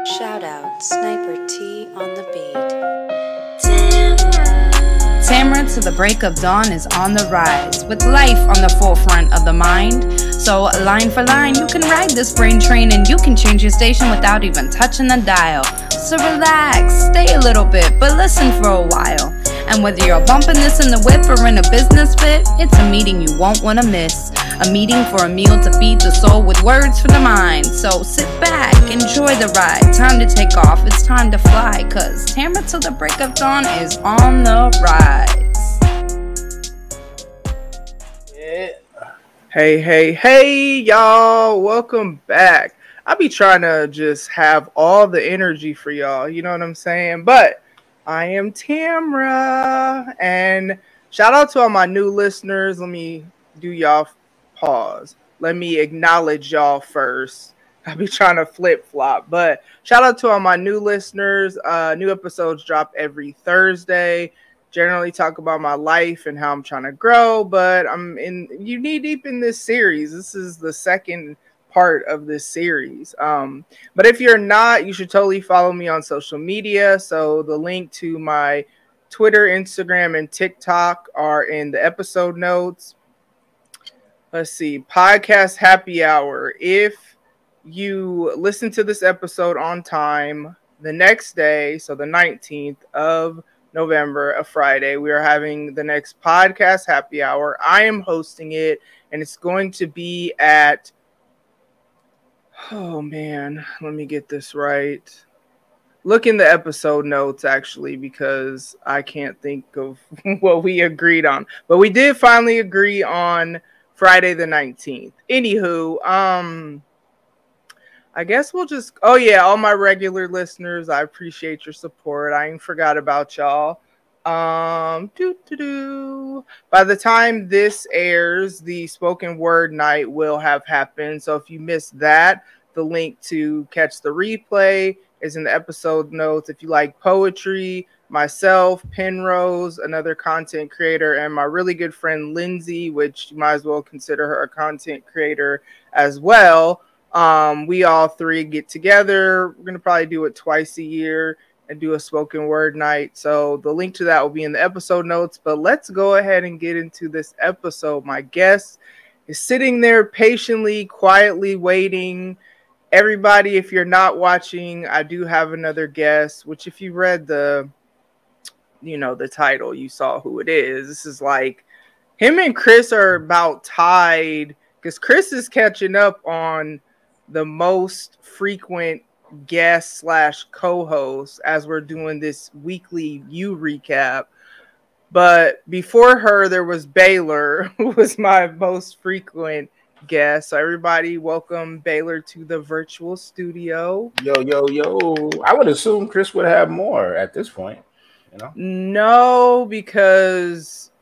Shout out Sniper T on the beat. Tamara to the break of dawn is on the rise, with life on the forefront of the mind. So line for line, you can ride this brain train and you can change your station without even touching the dial. So relax, stay a little bit, but listen for a while. And whether you're bumping this in the whip or in a business fit, it's a meeting you won't want to miss. A meeting for a meal to feed the soul with words for the mind. So sit back, enjoy the ride. Time to take off, it's time to fly. Cause Tamara till the break of dawn is on the rise. Yeah. Hey, y'all. Welcome back. I be trying to just have all the energy for y'all. You know what I'm saying? But I am Tamara. And shout out to all my new listeners. Let me do y'all pause. Let me acknowledge y'all first. I be trying to flip-flop. But shout out to all my new listeners. New episodes drop every Thursday. Generally talk about my life and how I'm trying to grow. But I'm you knee deep in this series. This is the second part of this series. But if you're not, you should totally follow me on social media. So the link to my Twitter, Instagram, and TikTok are in the episode notes. Let's see, podcast happy hour. If you listen to this episode on time, the next day, so the 19th of November, a Friday, we are having the next podcast happy hour. I am hosting it, and it's going to be at, oh man, let me get this right. Look in the episode notes, actually, because I can't think of what we agreed on. But we did finally agree on Friday the 19th. Anywho, I guess we'll just, oh yeah, all my regular listeners, I appreciate your support. I ain't forgot about y'all. By the time this airs, the spoken word night will have happened. So if you missed that, the link to catch the replay is in the episode notes. If you like poetry, myself, Penrose, another content creator, and my really good friend Lindsay, which you might as well consider her a content creator as well. We all three get together. We're going to probably do it twice a year and do a spoken word night. So the link to that will be in the episode notes. But let's go ahead and get into this episode. My guest is sitting there patiently, quietly waiting. Everybody, if you're not watching, I do have another guest, which if you read the title, you saw who it is. This is like him and Chris are about tied because Chris is catching up on the most frequent guest / co-host as we're doing this weekly U recap. But before her, there was Baylor, who was my most frequent guest. So everybody, welcome Baylor to the virtual studio. Yo. I would assume Chris would have more at this point. You know? No, because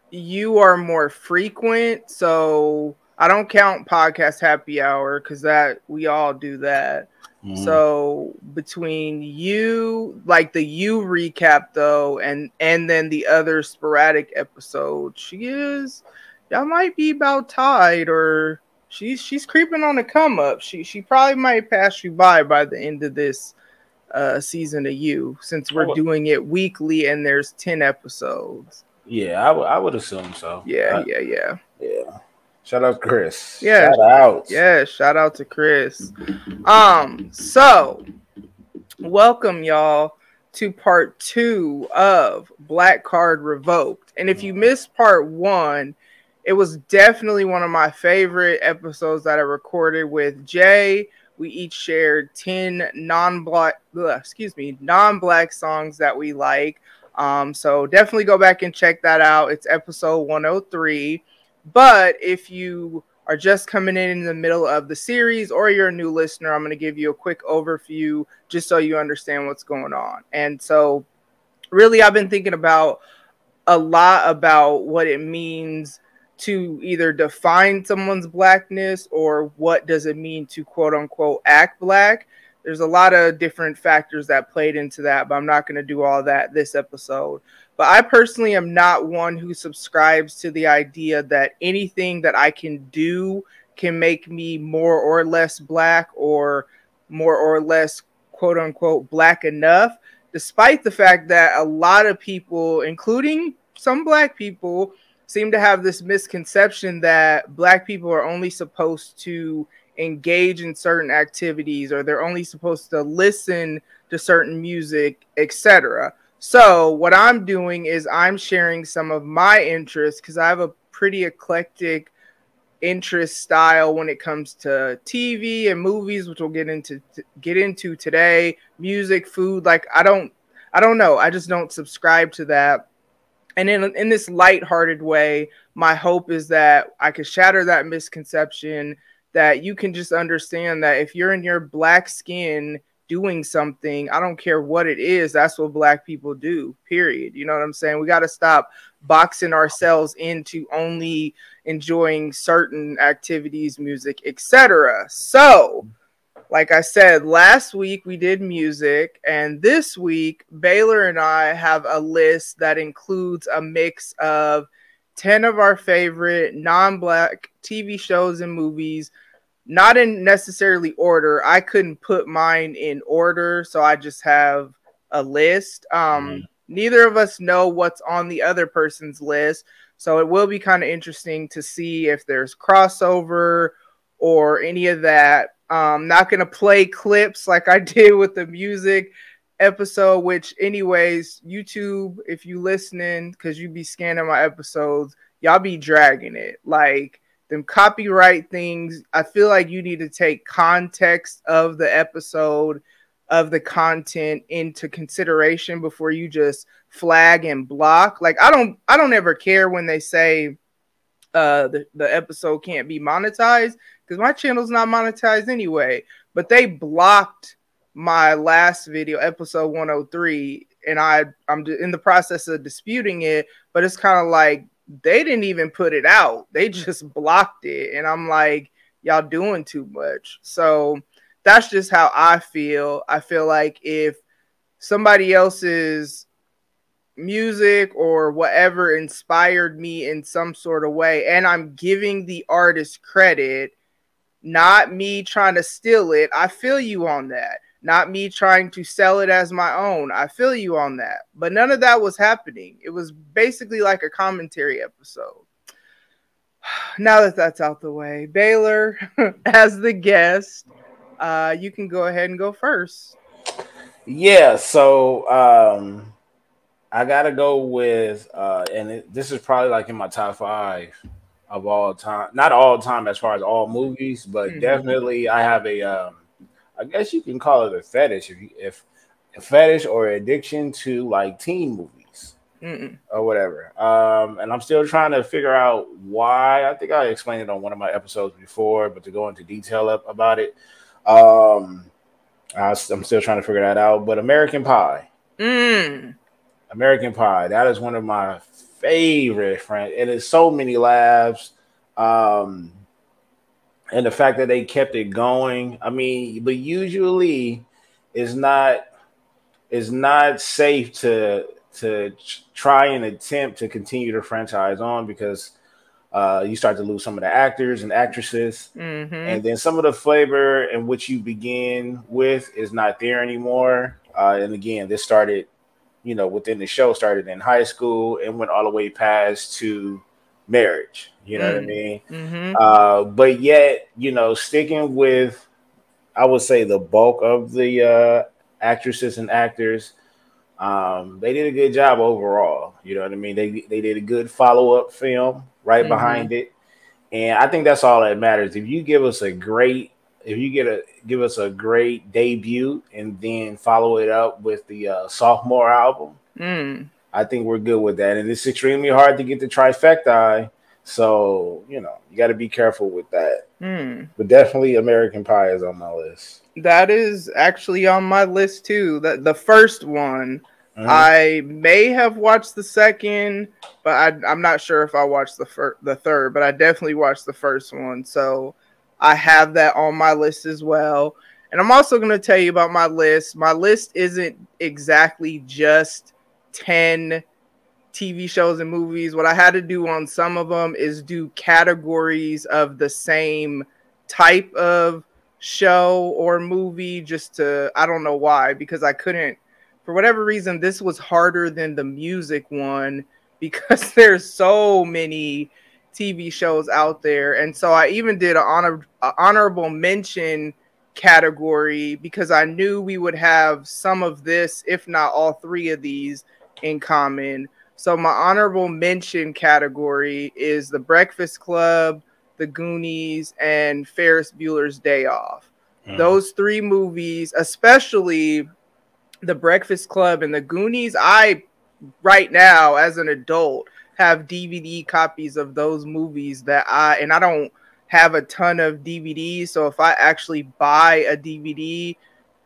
you are more frequent. So I don't count podcast happy hour because that we all do that. So between you, like the you recap though, and then the other sporadic episode, y'all might be about tied, or she's creeping on the come up. She probably might pass you by the end of this season of you, since we're doing it weekly and there's 10 episodes. Yeah, I would assume so. Yeah. Shout out Chris. Yeah. Shout out. Yeah, shout out to Chris. So welcome y'all to part 2 of Black Card Revoked. And if you missed part 1, it was definitely one of my favorite episodes that I recorded with Jay. We each shared 10 non-black songs that we like. So definitely go back and check that out. It's episode 103. But if you are just coming in the middle of the series or you're a new listener, I'm going to give you a quick overview just so you understand what's going on. And so really, I've been thinking about a lot about what it means to either define someone's blackness or what does it mean to quote unquote act black. There's a lot of different factors that played into that, but I'm not going to do all that this episode. But I personally am not one who subscribes to the idea that anything that I can do can make me more or less black or more or less quote unquote black enough, despite the fact that a lot of people, including some black people, seem to have this misconception that black people are only supposed to engage in certain activities, or they're only supposed to listen to certain music, etc. So what I'm doing is I'm sharing some of my interests, because I have a pretty eclectic interest style when it comes to TV and movies, which we'll get into today. Music, food, like I don't know. I just don't subscribe to that. And in this lighthearted way, my hope is that I could shatter that misconception, that you can just understand that if you're in your black skin doing something, I don't care what it is, that's what black people do, period. You know what I'm saying? We got to stop boxing ourselves into only enjoying certain activities, music, etc. So, like I said, last week we did music, and this week Baylor and I have a list that includes a mix of 10 of our favorite non-black TV shows and movies, not in necessarily order. I couldn't put mine in order, so I just have a list. Neither of us know what's on the other person's list, so it will be kind of interesting to see if there's crossover or any of that. Not going to play clips like I did with the music episode, which anyways, YouTube, if you listening, because you be scanning my episodes, y'all be dragging it. Like, them copyright things, I feel like you need to take context of the episode, of the content into consideration before you just flag and block. Like, I don't ever care when they say the episode can't be monetized, because my channel's not monetized anyway. But they blocked my last video, episode 103, and I'm in the process of disputing it. But it's kind of like, they didn't even put it out, they just blocked it, and I'm like, y'all doing too much. So that's just how I feel. I feel like if somebody else's music or whatever inspired me in some sort of way, and I'm giving the artist credit, not me trying to steal it, I feel you on that. Not me trying to sell it as my own, I feel you on that. But none of that was happening. It was basically like a commentary episode. Now that that's out the way, Baylor, as the guest, you can go ahead and go first. Yeah, so I gotta go with, this is probably like in my top 5 of all time. Not all time as far as all movies, but definitely I have a, I guess you can call it a fetish, if a fetish or addiction to like teen movies or whatever. And I'm still trying to figure out why. I think I explained it on one of my episodes before, but to go into detail about it, I'm still trying to figure that out. But American Pie. American Pie. That is one of my favorite friends. It is so many laughs. And the fact that they kept it going. I mean, but usually it's not safe to try and attempt to continue the franchise on, because you start to lose some of the actors and actresses, and then some of the flavor in which you begin with is not there anymore. And again, this started, within the show, started in high school and went all the way past to marriage. You know what I mean? But yet, sticking with, I would say, the bulk of the actresses and actors, they did a good job overall. You know what I mean? They did a good follow-up film right behind it. And I think that's all that matters. If you give us a great debut and then follow it up with the sophomore album, I think we're good with that. And it's extremely hard to get the trifecta. So, you got to be careful with that. But definitely American Pie is on my list. That is actually on my list too. The first one, I may have watched the second, but I'm not sure if I watched the third, but I definitely watched the first one. So I have that on my list as well. And I'm also going to tell you about my list. My list isn't exactly just 10 TV shows and movies. What I had to do on some of them is do categories of the same type of show or movie just to, I don't know why, because I couldn't, for whatever reason, this was harder than the music one because there's so many TV shows out there. And so I even did an honorable mention category because I knew we would have some of this, if not all three of these in common. So my honorable mention category is The Breakfast Club, The Goonies, and Ferris Bueller's Day Off. Those three movies, especially The Breakfast Club and The Goonies, I, right now, as an adult, have DVD copies of those movies and I don't have a ton of DVDs, so if I actually buy a DVD,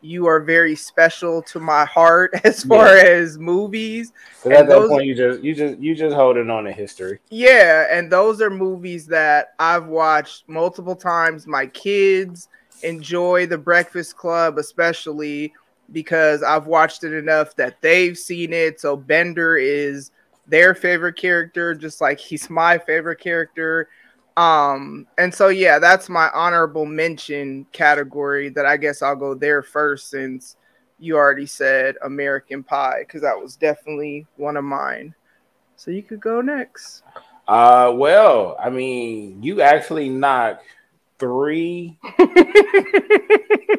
you are very special to my heart as far as movies. So at that point, you just holding on to history. Yeah, and those are movies that I've watched multiple times. My kids enjoy The Breakfast Club, especially because I've watched it enough that they've seen it. So Bender is their favorite character, just like he's my favorite character. And so, yeah, that's my honorable mention category that I guess I'll go there first since you already said American Pie, because that was definitely one of mine. So you could go next. Well, I mean, you actually knocked 3.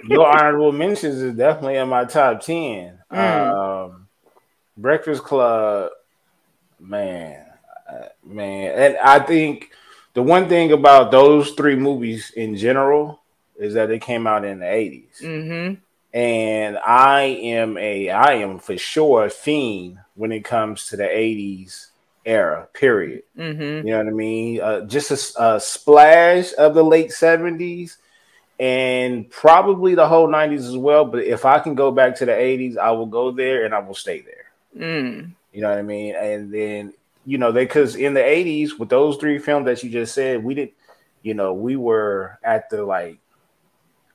Your honorable mentions is definitely in my top 10. Breakfast Club, man. And I think the one thing about those 3 movies in general is that they came out in the 80s. Mm-hmm. And I am for sure a fiend when it comes to the 80s era, period. Mm-hmm. You know what I mean? Just a splash of the late 70s and probably the whole 90s as well. But if I can go back to the 80s, I will go there and I will stay there. You know what I mean? And then, you know, because in the 80s with those 3 films that you just said, we were at the, like,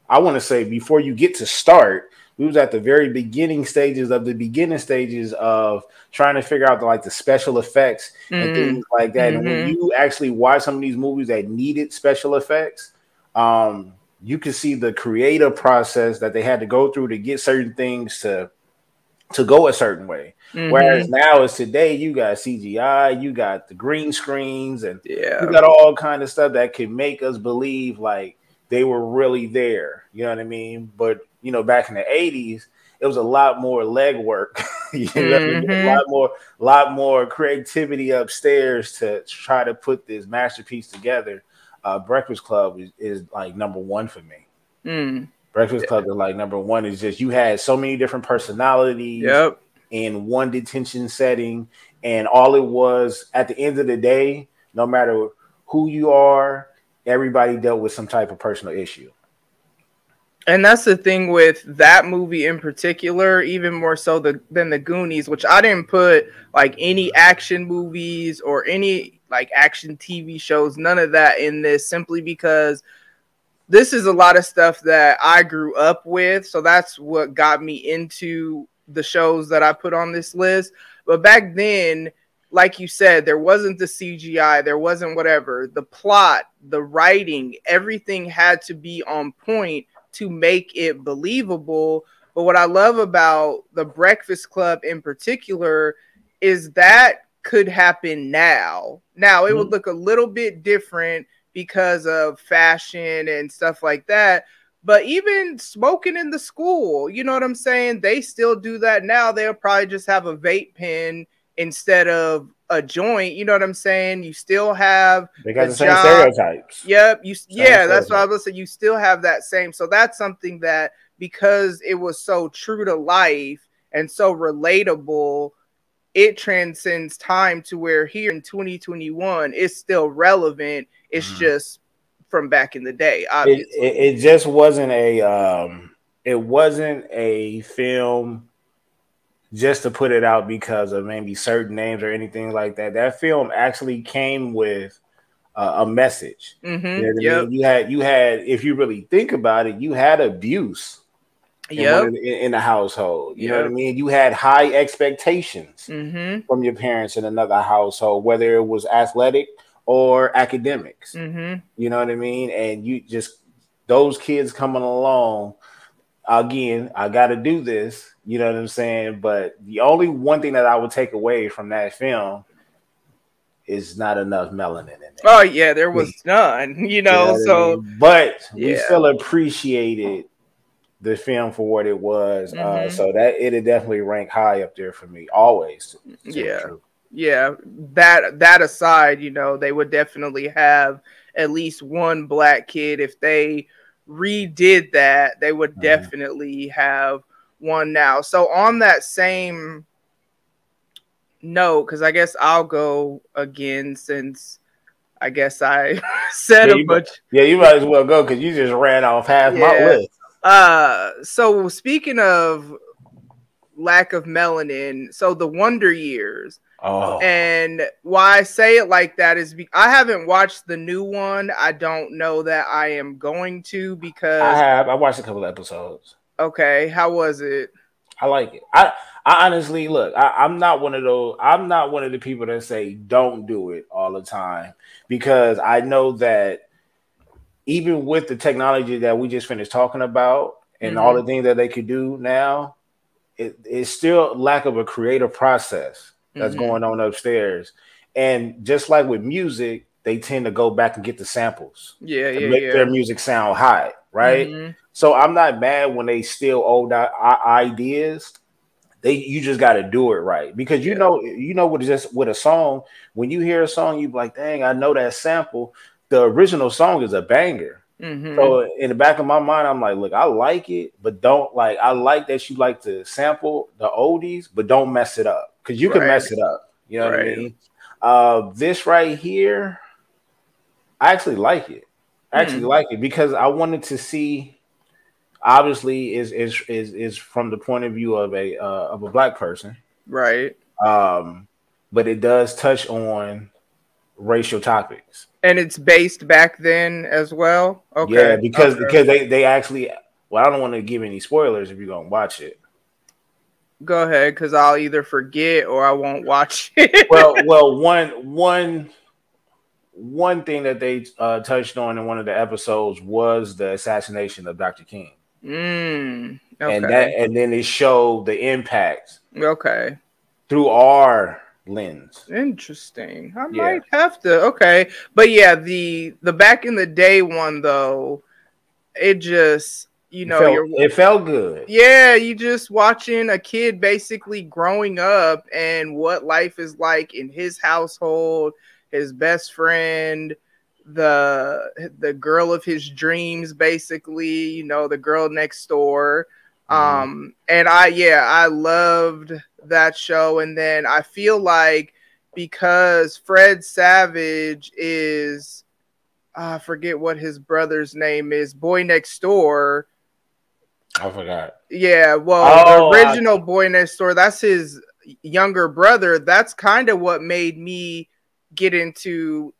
I want to say before you get to start, we was at the very beginning stages of trying to figure out the special effects and things like that. And when you actually watch some of these movies that needed special effects, you could see the creative process that they had to go through to get certain things to go a certain way. Whereas now is today, you got CGI, you got the green screens, and you got all kind of stuff that can make us believe like they were really there. You know what I mean? But you know, back in the 80s, it was a lot more legwork. A lot more creativity upstairs to try to put this masterpiece together. Breakfast Club is like number 1 for me. Breakfast Club is like number 1. Is just you had so many different personalities in one detention setting, and all it was at the end of the day, no matter who you are, everybody dealt with some type of personal issue. And that's the thing with that movie in particular, even more so than the Goonies, which I didn't put like any action movies or any like action TV shows, none of that in this, simply because this is a lot of stuff that I grew up with. So that's what got me into the shows that I put on this list. But back then, like you said, there wasn't the CGI, there wasn't whatever. The plot, the writing, everything had to be on point to make it believable. But what I love about The Breakfast Club in particular is that could happen now. Now, it would look a little bit different because of fashion and stuff like that. But even smoking in the school, you know what I'm saying? They still do that now. They'll probably just have a vape pen instead of a joint. You know what I'm saying? You still have they got the same stereotypes. Yep. That's what I was saying. You still have that same. So that's something that, because it was so true to life and so relatable, it transcends time to where here in 2021 it's still relevant. It's just from back in the day. Obviously, it just wasn't a film just to put it out because of maybe certain names or anything like that. That film actually came with a message. You know what I mean? You had, if you really think about it, you had abuse in the household. You know what I mean? You had high expectations from your parents in another household, whether it was athletic or academics. You know what I mean? And you just those kids coming along, again, I got to do this. You know what I'm saying? But the only one thing that I would take away from that film is not enough melanin in it. Oh yeah, there was none. You know, so I mean? But we still appreciated the film for what it was. So that it'd definitely rank high up there for me, always. Yeah. That aside, you know, they would definitely have at least one black kid. If they redid that, they would definitely have one now. So on that same note, because I guess I'll go again since I guess I said a bunch. You might as well go because you just ran off half my list. So speaking of lack of melanin, so the Wonder Years. And why I say it like that is I haven't watched the new one. I don't know that I am going to because I watched a couple episodes. Okay, how was it? I like it. I honestly look. I'm not one of those. I'm not one of the people that say don't do it all the time because I know that even with the technology that we just finished talking about and all the things that they could do now, it's still lack of a creative process that's going on upstairs. And just like with music, they tend to go back and get the samples. To make their music sound hot, right? So I'm not mad when they steal old ideas. You just got to do it right because you know with a song, when you hear a song, you be like, dang, I know that sample. The original song is a banger. So in the back of my mind, I'm like, look, I like it, but don't like. I like that you like to sample the oldies, but don't mess it up because you can mess it up. You know what I mean? This right here, I actually like it. Because I wanted to see. Obviously, is from the point of view of a black person, right? But it does touch on racial topics. And it's based back then as well. Okay. Yeah, because they actually. Well, I don't want to give any spoilers if you're gonna watch it. Go ahead, because I'll either forget or I won't watch it. well, one thing that they touched on in one of the episodes was the assassination of Dr. King. Okay. And then it showed the impact. Okay. Through our lens. Interesting. I might have to. Okay. But yeah, the back in the day one though, it just, you know, it felt good. Yeah, you just watching a kid basically growing up and what life is like in his household, his best friend, the girl of his dreams, basically, you know, the girl next door. And I loved that show. And then I feel like because Fred Savage is I forget what his brother's name is, Boy Next Door. I forgot. Yeah, well, the original Boy Next Door, that's his younger brother. That's kind of what made me get into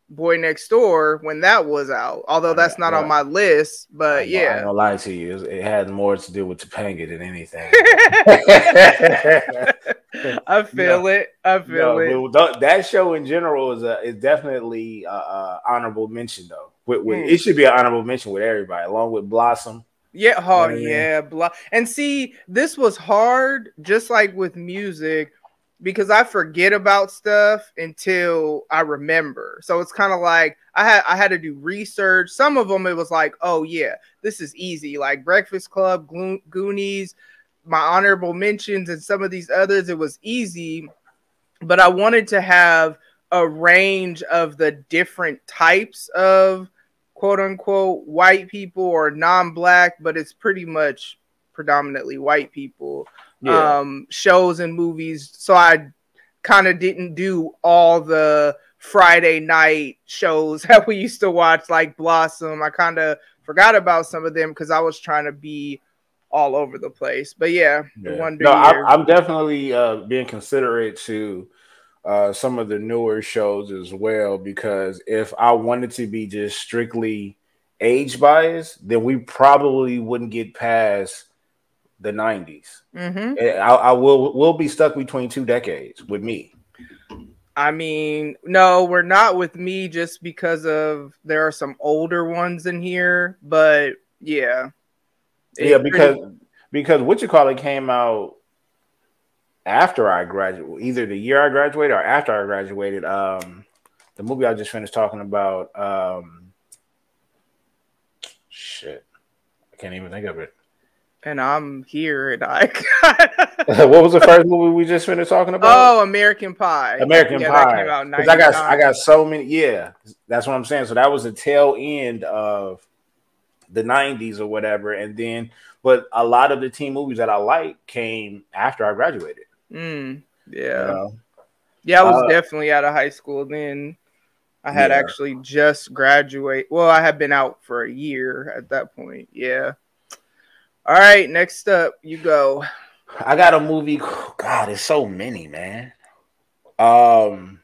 Boy Next Door when that was out, although that's not on my list. But I'm not gonna lie to you, it had more to do with Topanga than anything. I feel it. That show in general is definitely honorable mention though. It should be an honorable mention with everybody, along with Blossom. Yeah, and see, this was hard, just like with music, because I forget about stuff until I remember. So it's kind of like I had to do research. Some of them it was like, oh yeah, this is easy. Like Breakfast Club, Goonies, my honorable mentions, and some of these others, it was easy. But I wanted to have a range of the different types of quote unquote white people or non-black, but it's pretty much predominantly white people. Shows and movies, so I kind of didn't do all the Friday night shows that we used to watch, like Blossom. I kind of forgot about some of them because I was trying to be all over the place. But I'm definitely being considerate to some of the newer shows as well, because if I wanted to be just strictly age biased, then we probably wouldn't get past the 90s. I will be stuck between two decades with me. I mean, no, we're not with me just because of there are some older ones in here, but yeah. Yeah, because what you call it came out after I graduated, either the year I graduated or after I graduated. The movie I just finished talking about, shit, I can't even think of it. And I'm here, and I. What was the first movie we just finished talking about? Oh, American Pie. American Pie. That came out in 99. I got so many. Yeah, that's what I'm saying. So that was the tail end of the 90s or whatever, and then, but a lot of the teen movies that I like came after I graduated. Yeah. You know? Yeah, I was definitely out of high school then. I had actually just graduated. Well, I had been out for a year at that point. Yeah. All right, next up, you go. I got a movie. God, there's so many, man. But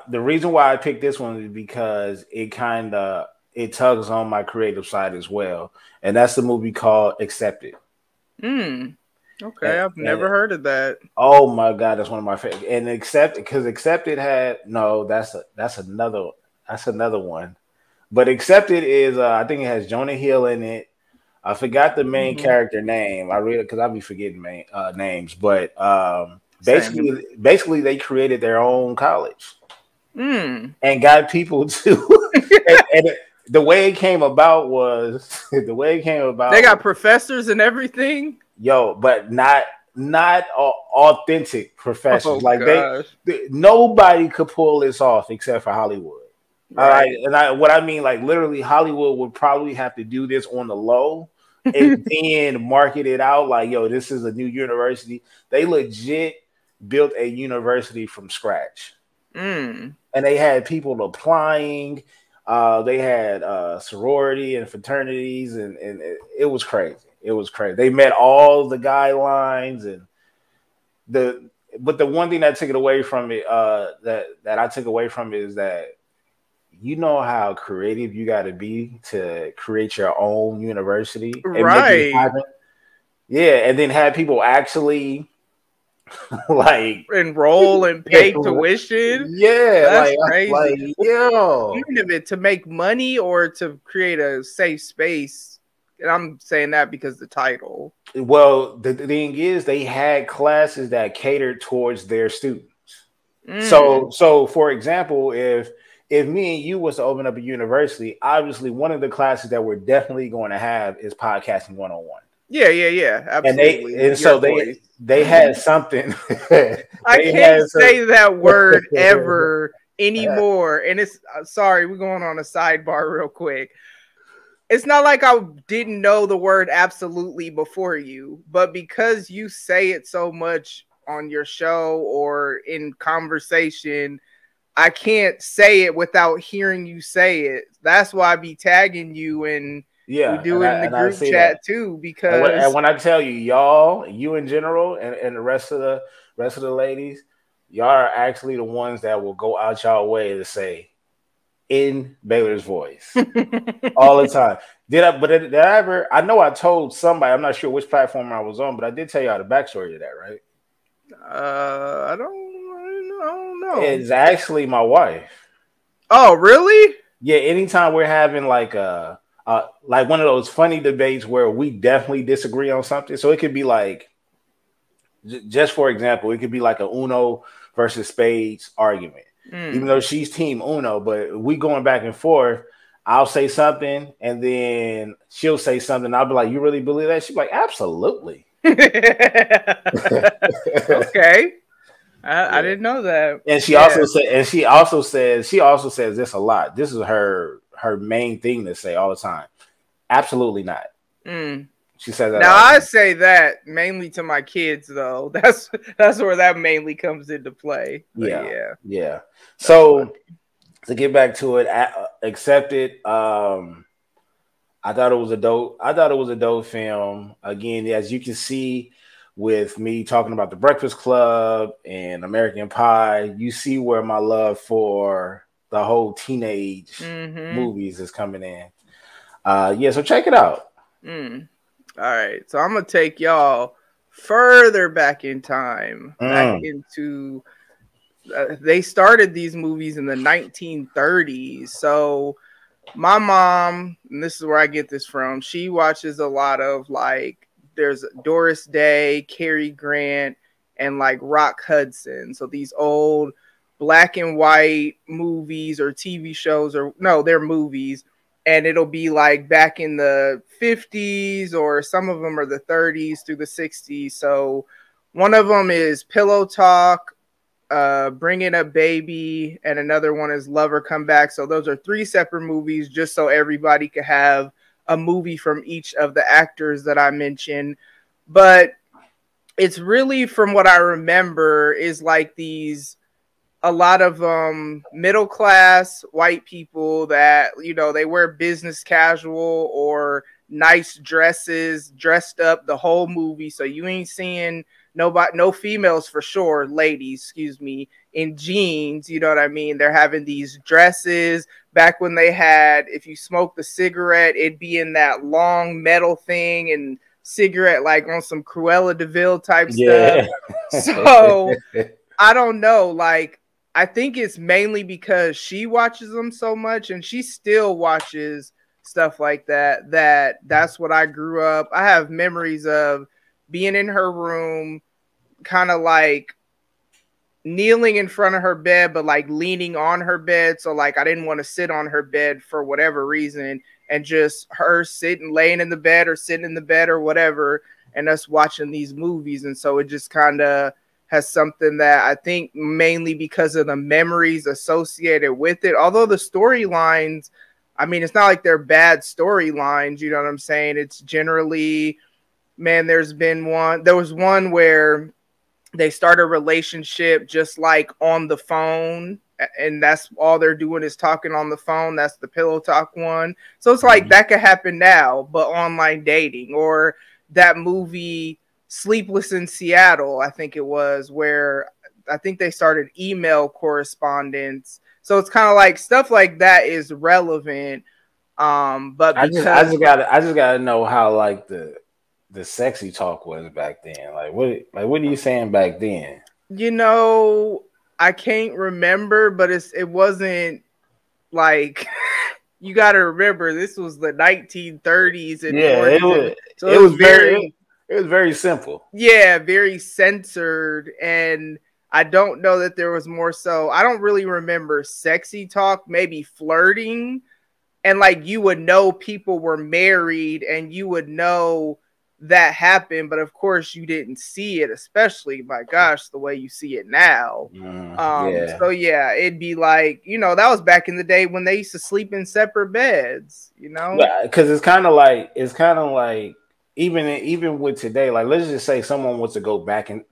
the reason why I picked this one is because it tugs on my creative side as well, and that's the movie called Accepted. Okay, I've never heard of that. Oh my God, that's one of my favorite. And Accepted had that's another one. But Accepted is I think it has Jonah Hill in it. I forgot the main character name. I read it because I'll be forgetting names. But basically they created their own college and got people to. and the way it came about was they got professors and everything. Yo, but not authentic professors. Gosh. Nobody could pull this off except for Hollywood. Right. What I mean, like literally, Hollywood would probably have to do this on the low and then market it out like, yo, this is a new university. They legit built a university from scratch, and they had people applying. They had sorority and fraternities, and it was crazy. It was crazy. They met all the guidelines, and but the one thing that took it away from it, that I took away from it is that you know how creative you got to be to create your own university, right? Yeah, and then have people actually like enroll and pay tuition. Yeah, that's crazy. Like, yo, even if it to make money or to create a safe space. And I'm saying that because the title. Well, the thing is, they had classes that catered towards their students. So for example, if me and you was to open up a university, obviously one of the classes that we're definitely going to have is podcasting 101. Yeah, absolutely. They had something. I can't say that word ever anymore. And it's sorry, we're going on a sidebar real quick. It's not like I didn't know the word absolutely before you, but because you say it so much on your show or in conversation, I can't say it without hearing you say it. That's why I be tagging you and we do it in the group chat too. Because and when I tell you, y'all, you in general, and the rest of the ladies, y'all are actually the ones that will go out y'all way to say in Baylor's voice all the time. Did I ever? I know I told somebody. I'm not sure which platform I was on, but I did tell y'all the backstory to that, right? I don't know. It's actually my wife. Oh, really? Yeah. Anytime we're having like one of those funny debates where we definitely disagree on something, so it could be like, just for example, it could be like a Uno versus spades argument. Even though she's team Uno, but we going back and forth. I'll say something and then she'll say something. I'll be like, "You really believe that?" She's like, "Absolutely." Okay. I didn't know that. And she also says this a lot. This is her main thing to say all the time. Absolutely not. She says that. Now I say that mainly to my kids, though. That's where that mainly comes into play. But yeah. So to get back to it, Accepted. I thought it was a dope film. Again, as you can see, with me talking about The Breakfast Club and American Pie, you see where my love for the whole teenage movies is coming in. So check it out. All right, so I'm gonna take y'all further back in time, back into They started these movies in the 1930s. So my mom, and this is where I get this from, she watches a lot of like, there's Doris Day, Cary Grant, and like Rock Hudson. So these old black and white movies or TV shows, or no, they're movies. And it'll be like back in the 50s, or some of them are the 30s through the 60s. So one of them is Pillow Talk, Bringing Up Baby, and another one is Lover Come Back. So those are 3 separate movies, just so everybody could have a movie from each of the actors that I mentioned. But it's really, from what I remember, is like a lot of middle class white people that, you know, they wear business casual or nice dresses, dressed up the whole movie. So you ain't seeing no females for sure, ladies, excuse me, in jeans. You know what I mean? They're having these dresses. Back when they had, if you smoked the cigarette, it'd be in that long metal thing, and cigarette like on some Cruella de Vil type stuff. So I don't know, like, I think it's mainly because she watches them so much, and she still watches stuff like that. That's what I grew up. I have memories of being in her room, kind of like kneeling in front of her bed, but like leaning on her bed. So like I didn't want to sit on her bed for whatever reason, and just her laying in the bed or sitting in the bed or whatever, and us watching these movies. And so it just kind of has something that I think mainly because of the memories associated with it. Although the storylines, I mean, it's not like they're bad storylines, you know what I'm saying? It's generally, man, there was one where they start a relationship just like on the phone, and that's all they're doing is talking on the phone. That's the Pillow Talk one. So it's like that could happen now, but online dating. Or that movie Sleepless in Seattle, I think it was, where I think they started email correspondence. So it's kind of like stuff like that is relevant. But I just gotta know how like the sexy talk was back then. Like what are you saying back then? You know, I can't remember, but it wasn't like you got to remember this was the 1930s and 40s. It was very simple. Yeah, very censored. And I don't know that there was more so. I don't really remember sexy talk, maybe flirting. And like you would know people were married, and you would know that happened. But of course you didn't see it, especially, my gosh, the way you see it now. So yeah, it'd be like, you know, that was back in the day when they used to sleep in separate beds, you know? Because it's kind of like even with today, like let's just say someone wants to go back into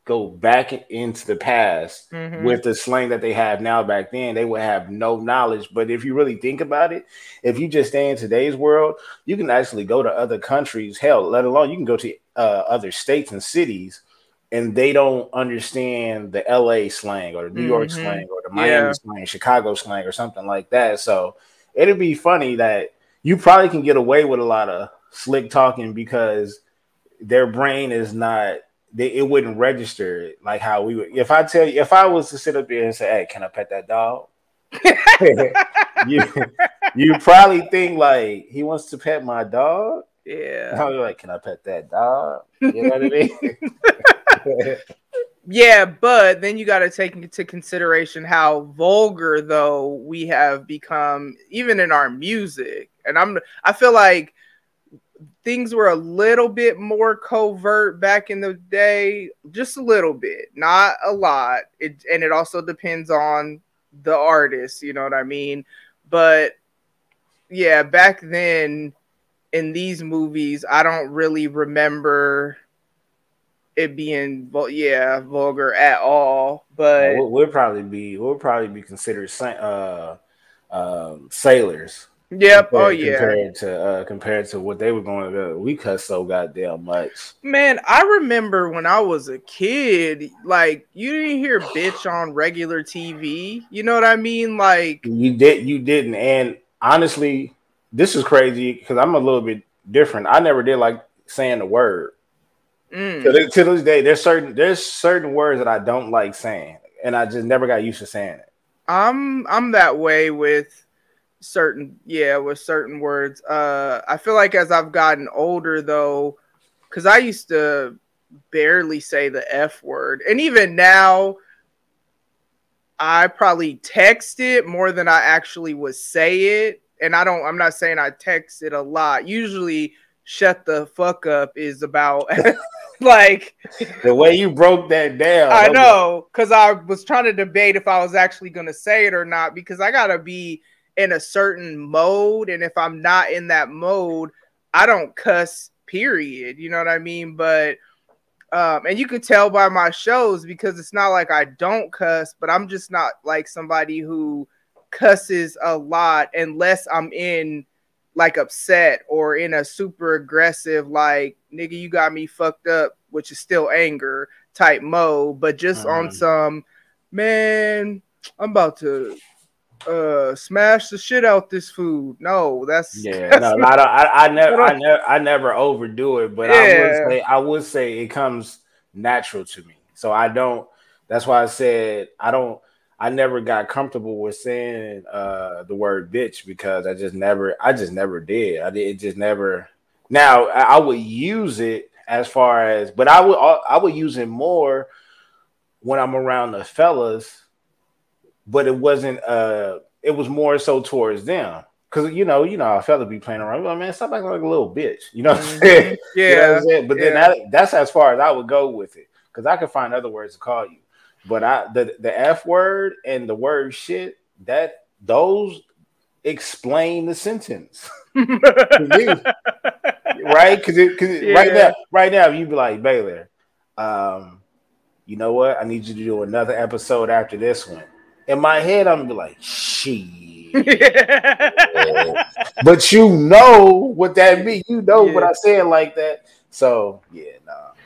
the past with the slang that they have now. Back then, they would have no knowledge. But if you really think about it, if you just stay in today's world, you can actually go to other countries. Hell, let alone you can go to other states and cities, and they don't understand the LA slang or the New York slang or the Miami slang, Chicago slang or something like that. So it'd be funny that you probably can get away with a lot of slick talking because their brain is not. It wouldn't register like how we would. If I was to sit up there and say, "Hey, can I pet that dog?" you probably think like he wants to pet my dog. Yeah. How you like, can I pet that dog? You know what I mean? Yeah, but then you got to take into consideration how vulgar though we have become, even in our music. And I feel like things were a little bit more covert back in the day, just a little bit, not a lot. And it also depends on the artist, you know what I mean? But yeah, back then in these movies, I don't really remember it being vulgar at all. But we'll probably be considered sailors. Yep. Compared to what they were going to do. We cuss so goddamn much. Man, I remember when I was a kid, like you didn't hear bitch on regular TV. You know what I mean? Like you didn't. And honestly, this is crazy because I'm a little bit different. I never did like saying the word. To this day, there's certain words that I don't like saying, and I just never got used to saying it. I'm that way with certain words. I feel like as I've gotten older though, because I used to barely say the F word, and even now I probably text it more than I actually would say it. And I'm not saying I text it a lot. Usually shut the fuck up is about like the way you broke that down. I know, because I was trying to debate if I was actually going to say it or not, because I got to be in a certain mode. And if I'm not in that mode, I don't cuss, period. You know what I mean? But and you could tell by my shows, because it's not like I don't cuss, but I'm just not like somebody who cusses a lot unless I'm in like upset or in a super aggressive, like, nigga, you got me fucked up, which is still anger type mode, but just on some, man, I'm about to smash the shit out this food. No, I never overdo it, but I would say it comes natural to me. So I don't. That's why I said I never got comfortable with saying the word bitch, because I just never did. It just never. Now I would use it as far as, but I would use it more when I'm around the fellas. But it wasn't. It was more so towards them, because you know how fellas be playing around. Oh, man, stop acting like a little bitch. You know what I'm saying? Yeah. You know what I'm saying? But then that's as far as I would go with it, because I could find other words to call you. But the F word and the word shit, those explain the sentence, right? Because right now, you'd be like, Baylor, you know what? I need you to do another episode after this one. In my head, I'm gonna be like, shit. But you know what that means. You know what I said like that. So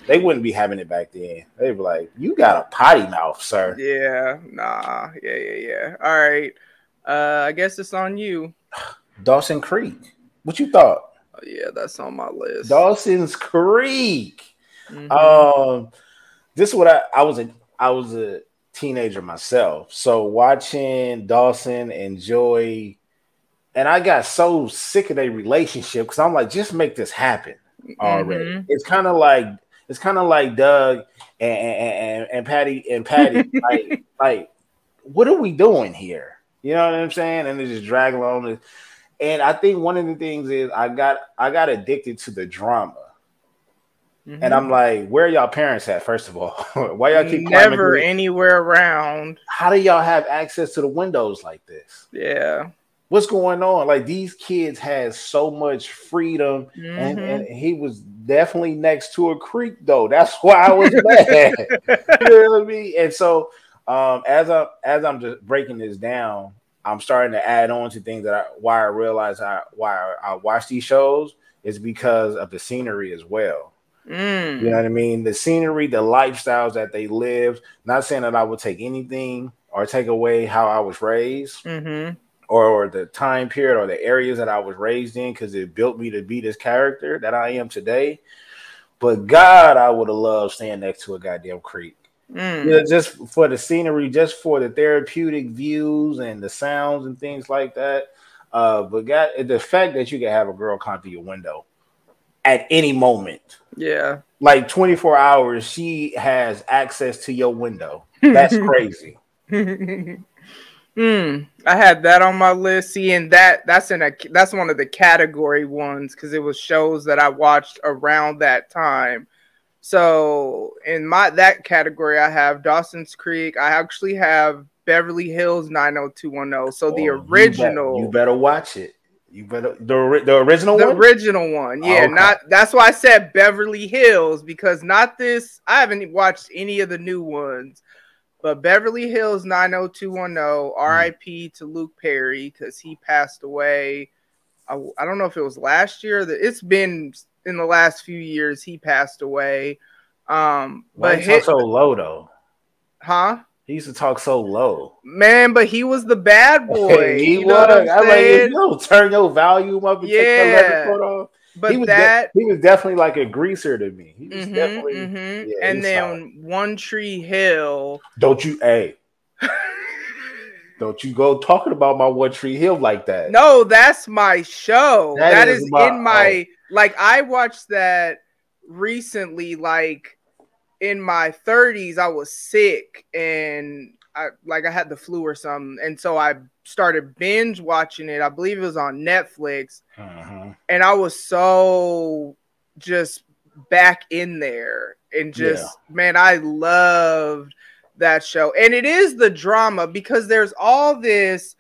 they wouldn't be having it back then. They'd be like, you got a potty mouth, sir. Yeah, nah. Yeah. All right. I guess it's on you. Dawson Creek. What you thought? Oh, yeah, that's on my list. Dawson's Creek. This is what I was a teenager myself. So watching Dawson and Joy, and I got so sick of their relationship, because I'm like, just make this happen already. It's kind of like Doug and Patty. like, what are we doing here? You know what I'm saying? And they just drag along. And I think one of the things is I got addicted to the drama. And I'm like, where are y'all parents at, first of all? Why y'all keep never anywhere around? How do y'all have access to the windows like this? Yeah. What's going on? Like, these kids had so much freedom, and he was definitely next to a creek, though. That's why I was mad. You know what I mean? And so, as I'm just breaking this down, I'm starting to add on to things why I realize why I watch these shows is because of the scenery as well. You know what I mean? The scenery, the lifestyles that they lived. Not saying that I would take anything or take away how I was raised, or the time period or the areas that I was raised in, because it built me to be this character that I am today. But God, I would have loved staying next to a goddamn creek. Just for the scenery, just for the therapeutic views and the sounds and things like that. But God, the fact that you can have a girl come through your window at any moment. Yeah. Like 24 hours, she has access to your window. That's crazy. I had that on my list. See, and that's one of the category ones, because it was shows that I watched around that time. So in that category, I have Dawson's Creek. I actually have Beverly Hills 90210. So the original. You better watch it. You better the original one? The original one. Yeah, okay. That's why I said Beverly Hills, because not this. I haven't watched any of the new ones, but Beverly Hills 90210, RIP to Luke Perry, because he passed away. I don't know if it was last year. It's been in the last few years he passed away. But he talk so low though. Huh? He used to talk so low. Man, but he was the bad boy. He was. I'm like, turn your volume up and take the record off. But he was definitely like a greaser to me. He was definitely yeah. And then solid. One Tree Hill. Don't you don't you go talking about my One Tree Hill like that. No, that's my show. That is in my like I watched that recently, like in my 30s. I was sick and I had the flu or something, and so I started binge watching it. I believe it was on Netflix, and I was so just back in there, and just man, I loved that show. And it is the drama because there's all this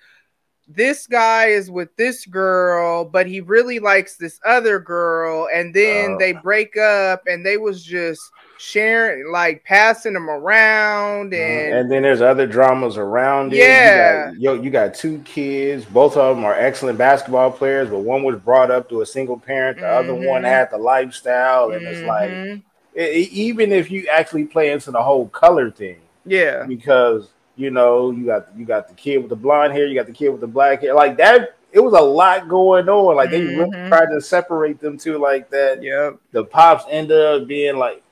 guy is with this girl, but he really likes this other girl, and then they break up, and they was just sharing, like passing them around, and then there's other dramas around it. You got two kids, both of them are excellent basketball players, but one was brought up to a single parent, the other one had the lifestyle, and it's like even if you actually play into the whole color thing, because you know, you got the kid with the blonde hair, you got the kid with the black hair, like that. It was a lot going on. Like they really tried to separate them two like that. Yep. The pops ended up being like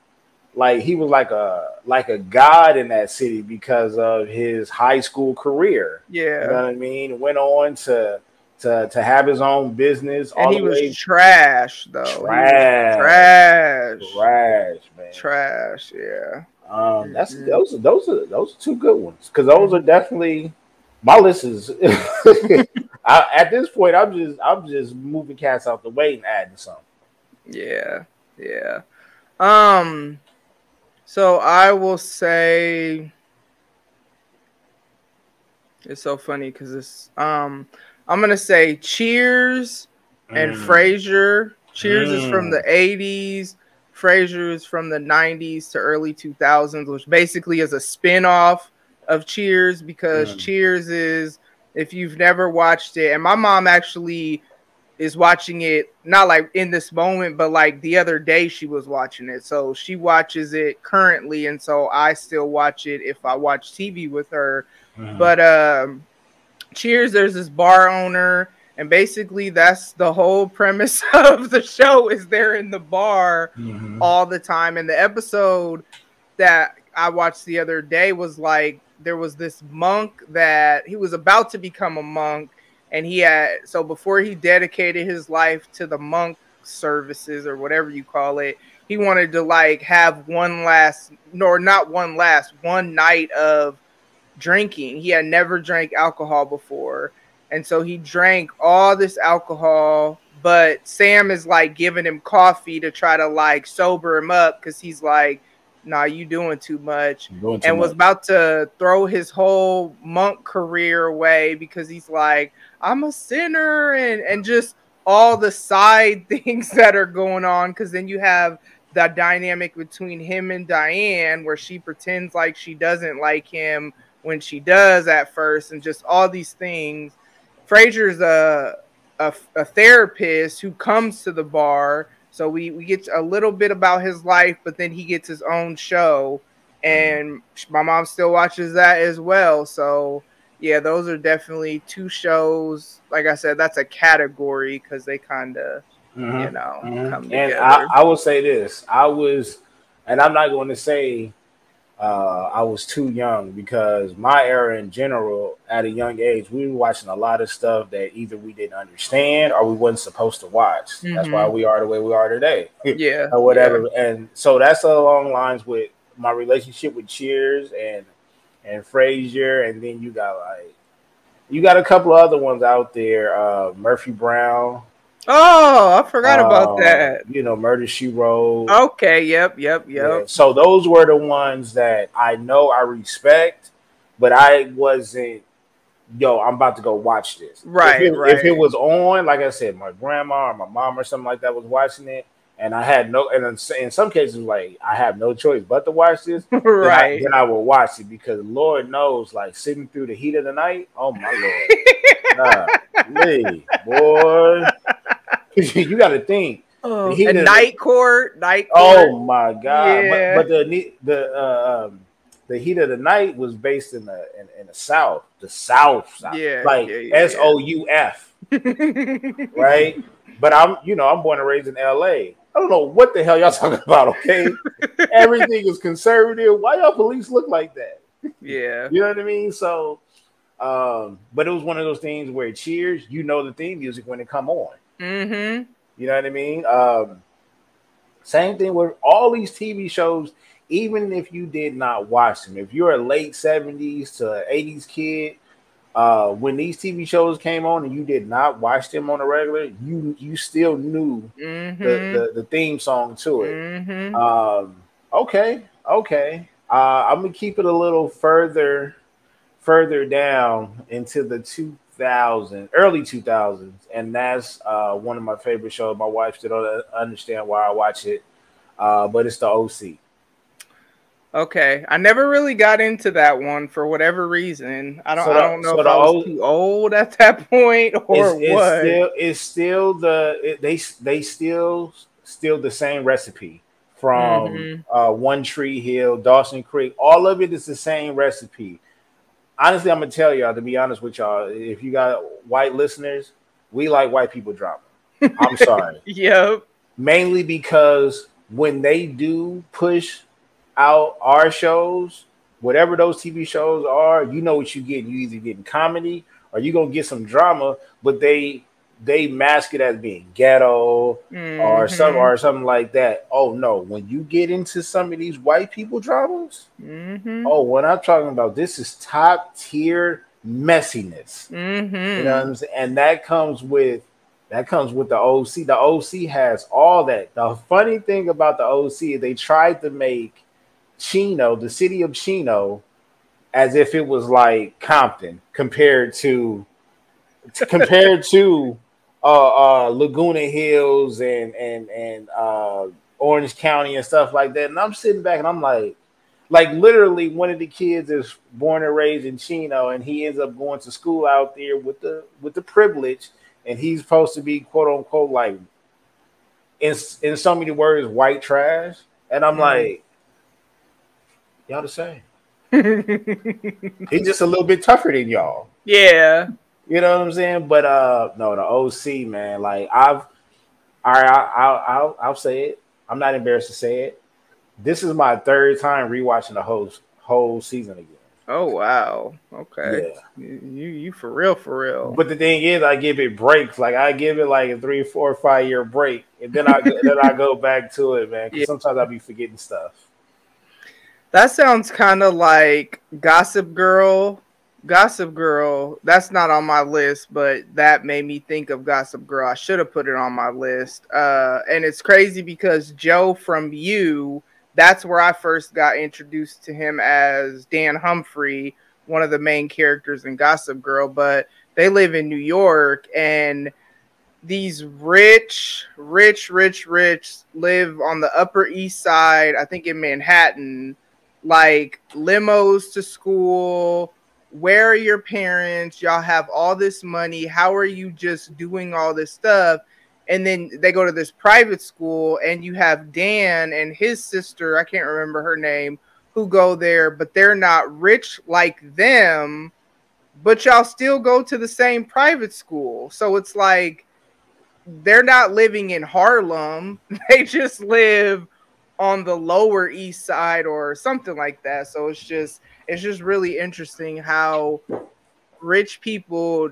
he was like a god in that city because of his high school career. Yeah, you know what I mean. Went on to have his own business. And he was trash though. Trash, man. Trash. Yeah. Those are two good ones because those are definitely my list is. At this point, I'm just moving cats out the way and adding some. Yeah. So I will say it's so funny because it's I'm gonna say Cheers and Frasier. Cheers is from the 80s. Frasier is from the 90s to early 2000s, which basically is a spin-off of Cheers because Cheers is, if you've never watched it, and my mom actually is watching it, not like in this moment, but like the other day she was watching it. So she watches it currently, and so I still watch it if I watch TV with her. But Cheers, there's this bar owner, and basically that's the whole premise of the show is they're in the bar all the time. And the episode that I watched the other day was like, there was this monk that he was about to become a monk, and so before he dedicated his life to the monk services or whatever you call it, he wanted to like have one night of drinking. He had never drank alcohol before, and so he drank all this alcohol, but Sam is like giving him coffee to try to like sober him up because he's like, nah, you doing too much, and was about to throw his whole monk career away because he's like, I'm a sinner, and just all the side things that are going on. Because then you have the dynamic between him and Diane where she pretends like she doesn't like him when she does at first, and just all these things. Frasier's a therapist who comes to the bar. So we get a little bit about his life, but then he gets his own show, and my mom still watches that as well. So yeah, those are definitely two shows. Like I said, that's a category because they kind of, come together. And I will say this: and I'm not going to say I was too young, because my era in general, at a young age, we were watching a lot of stuff that either we didn't understand or we wasn't supposed to watch. That's why we are the way we are today. Yeah. Or whatever. Yeah. And so that's along lines with my relationship with Cheers and Frasier. And then you got a couple of other ones out there. Murphy Brown. Oh, I forgot about that. Murder, She Wrote. Okay, yep. Yeah. So those were the ones that I know I respect, but I wasn't, I'm about to go watch this. Right. If it was on, like I said, my grandma or my mom or something like that was watching it, and I had in some cases, like, I have no choice but to watch this, right. Then I will watch it, because Lord knows, like, sitting through the heat of the night, oh my Lord. Boy. You got to think. Night Court. Oh my God! Yeah. But the heat of the night was based in the South. The South. Yeah. Like SOUF. Right. But I'm born and raised in LA. I don't know what the hell y'all talking about, okay? Everything is conservative. Why y'all police look like that? Yeah. You know what I mean? So, but it was one of those things where Cheers, the theme music when it come on. Mm-hmm. You know what I mean? Same thing with all these TV shows, even if you did not watch them. If you're a late 70s to 80s kid, when these TV shows came on and you did not watch them on a regular, you still knew the theme song to it. Mm-hmm. Okay. I'm gonna keep it a little further down into the early 2000s, and that's one of my favorite shows. My wife still don't understand why I watch it, but it's the OC. Okay, I never really got into that one for whatever reason. I don't know if I was too old at that point or what. It's still they still the same recipe from One Tree Hill, Dawson Creek. All of it is the same recipe. Honestly, I'm gonna tell y'all, to be honest with y'all, if you got white listeners, we like white people drama. I'm sorry. Yep. Mainly because when they do push out our shows, whatever those TV shows are, you know what you get. You either getting comedy or you gonna get some drama, but they mask it as being ghetto or something like that. Oh no, when you get into some of these white people dramas, oh, when I'm talking about, this is top tier messiness. You know what I'm saying? And that comes with the OC. The OC has all that. The funny thing about the OC is they tried to make Chino, the city of Chino, as if it was like Compton compared to Laguna Hills and Orange County and stuff like that. And I'm sitting back and I'm like literally one of the kids is born and raised in Chino, and he ends up going to school out there with the privilege, and he's supposed to be quote unquote like in so many words white trash. And I'm like, y'all the same. He's just a little bit tougher than y'all. Yeah. You know what I'm saying? But no, the OC, man. Like I'll say it. I'm not embarrassed to say it. This is my third time rewatching the whole season again. Oh wow. Okay. Yeah. You for real. But the thing is, I give it breaks. Like I give it like a 3, 4, 5 year break, and then I go back to it, man. Because sometimes I be forgetting stuff. That sounds kind of like Gossip Girl. Gossip Girl, that's not on my list, but that made me think of Gossip Girl. I should have put it on my list. And it's crazy because Joe from You, that's where I first got introduced to him as Dan Humphrey, one of the main characters in Gossip Girl. But they live in New York, and these rich live on the Upper East Side, I think in Manhattan, like limos to school. Where are your parents? Y'all have all this money. How are you just doing all this stuff? And then they go to this private school, and you have Dan and his sister, I can't remember her name, who go there, but they're not rich like them, but y'all still go to the same private school. So it's like they're not living in Harlem. They just live on the Lower East Side or something like that. So it's just really interesting how rich people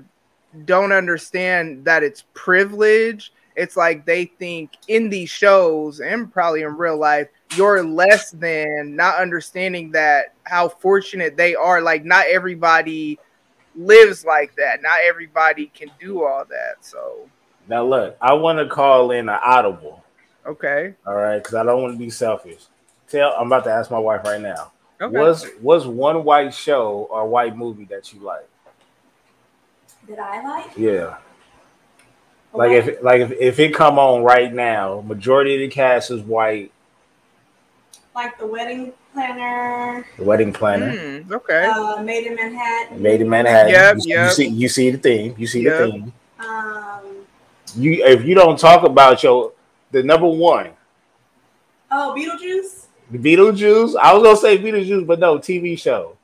don't understand that it's privilege. It's like they think in these shows and probably in real life, you're less than, not understanding that how fortunate they are. Like not everybody lives like that. Not everybody can do all that. So now look, I want to call in an audible. Okay. All right, because I don't want to be selfish. I'm about to ask my wife right now. Okay. What's one white show or white movie that you like? That I like? Yeah. If it come on right now, majority of the cast is white. Like The Wedding Planner. The Wedding Planner. Okay. Made in Manhattan. Made in Manhattan. Yep. You see the theme. You see the theme. If you don't talk about the number one. Oh, Beetlejuice. Beetlejuice. I was gonna say Beetlejuice, but no, TV show.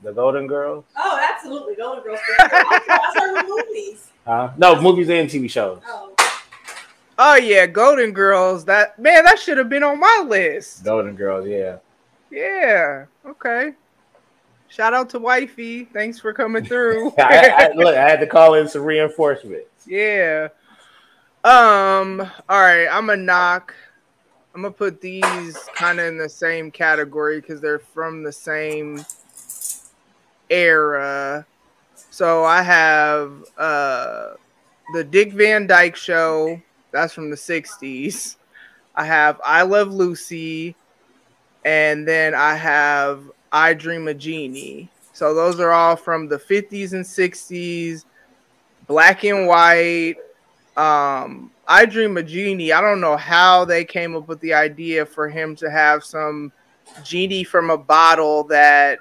The Golden Girls. Oh, absolutely, Golden Girls. I started with movies. No, movies and TV shows. Oh. Oh yeah, Golden Girls. That should have been on my list. Golden Girls, yeah. Yeah. Okay. Shout out to Wifey. Thanks for coming through. Look, I had to call in some reinforcements. Yeah. All right. I'm gonna put these kind of in the same category because they're from the same era. So I have the Dick Van Dyke Show. That's from the 60s. I have I Love Lucy. And then I have I Dream of Jeannie. So those are all from the 50s and 60s, black and white. I Dream of Jeannie. I don't know how they came up with the idea for him to have some genie from a bottle that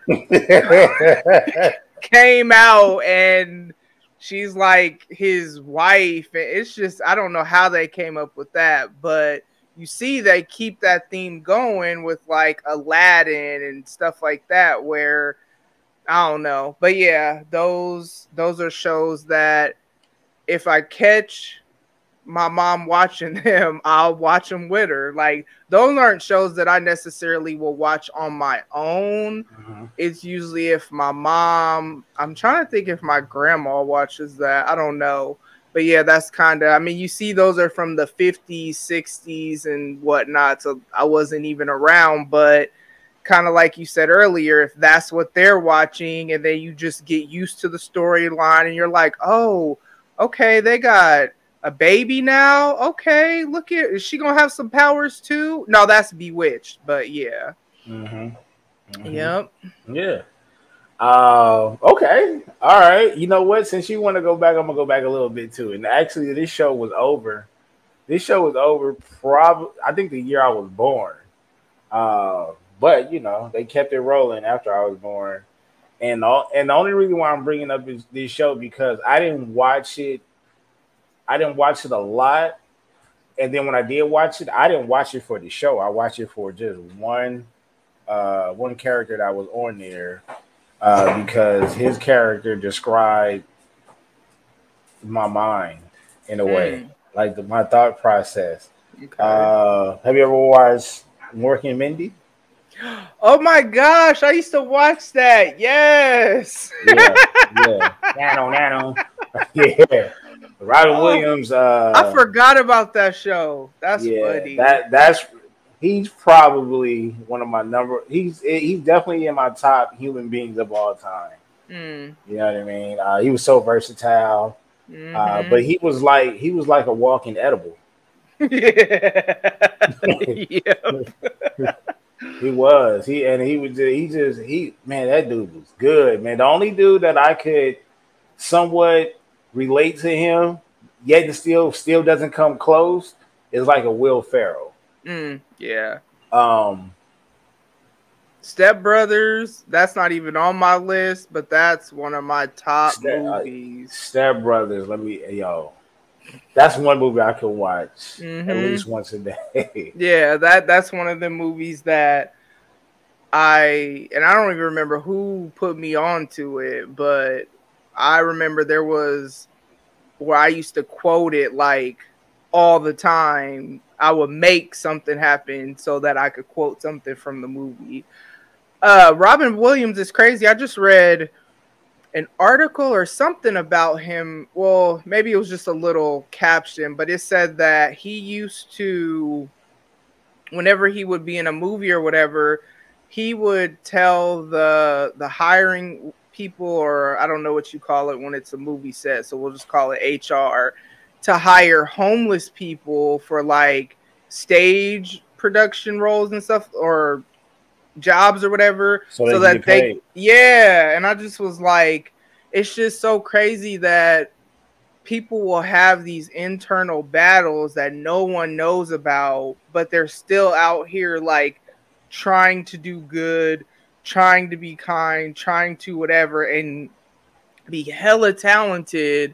came out and she's like his wife. It's just, I don't know how they came up with that, but you see they keep that theme going with like Aladdin and stuff like that where I don't know. But yeah, those are shows that if I catch my mom watching them, I'll watch them with her. Like those aren't shows that I necessarily will watch on my own. Mm-hmm. It's usually if my mom, I'm trying to think if my grandma watches that. I don't know. But yeah, that's kind of, I mean, you see those are from the 50s, 60s and whatnot. So I wasn't even around, but kind of like you said earlier, if that's what they're watching and then you just get used to the storyline and you're like, oh, okay, they got a baby now. Okay, look at, is she gonna have some powers too? No, that's Bewitched, but yeah. Mm-hmm. Mm-hmm. Yep. Yeah. Okay. All right. You know what? Since you want to go back, I'm gonna go back a little bit too. And actually, this show was over. Probably, I think the year I was born. But you know, they kept it rolling after I was born. And the only reason why I'm bringing up this show because I didn't watch it a lot. And then when I did watch it, I didn't watch it for the show. I watched it for just one character that was on there. Because his character described my mind in a way, like my thought process. Okay. Have you ever watched Mork and Mindy? Oh my gosh, I used to watch that. Yes. Yeah. Nano. Yeah. Robin Williams. I forgot about that show. That's funny. He's probably one of my he's definitely in my top human beings of all time. You know what I mean? He was so versatile. But he was like a walking edible. He was. Man, that dude was good, man. The only dude that I could somewhat relate to him, yet still doesn't come close, is like a Will Ferrell. Yeah. Step Brothers, that's not even on my list, but that's one of my top movies. Step Brothers, that's one movie I could watch at least once a day. Yeah, that's one of the movies that I don't even remember who put me onto it, but I remember there was where I used to quote it like all the time. I would make something happen so that I could quote something from the movie. Robin Williams is crazy. I just read an article or something about him. Well, maybe it was just a little caption, but it said that he used to, whenever he would be in a movie or whatever, he would tell the hiring people, or I don't know what you call it when it's a movie set, so we'll just call it HR, to hire homeless people for like stage production roles and stuff or jobs or whatever, so that they and I just was like, it's just so crazy that people will have these internal battles that no one knows about, but they're still out here like trying to do good, trying to be kind, trying to whatever, and be hella talented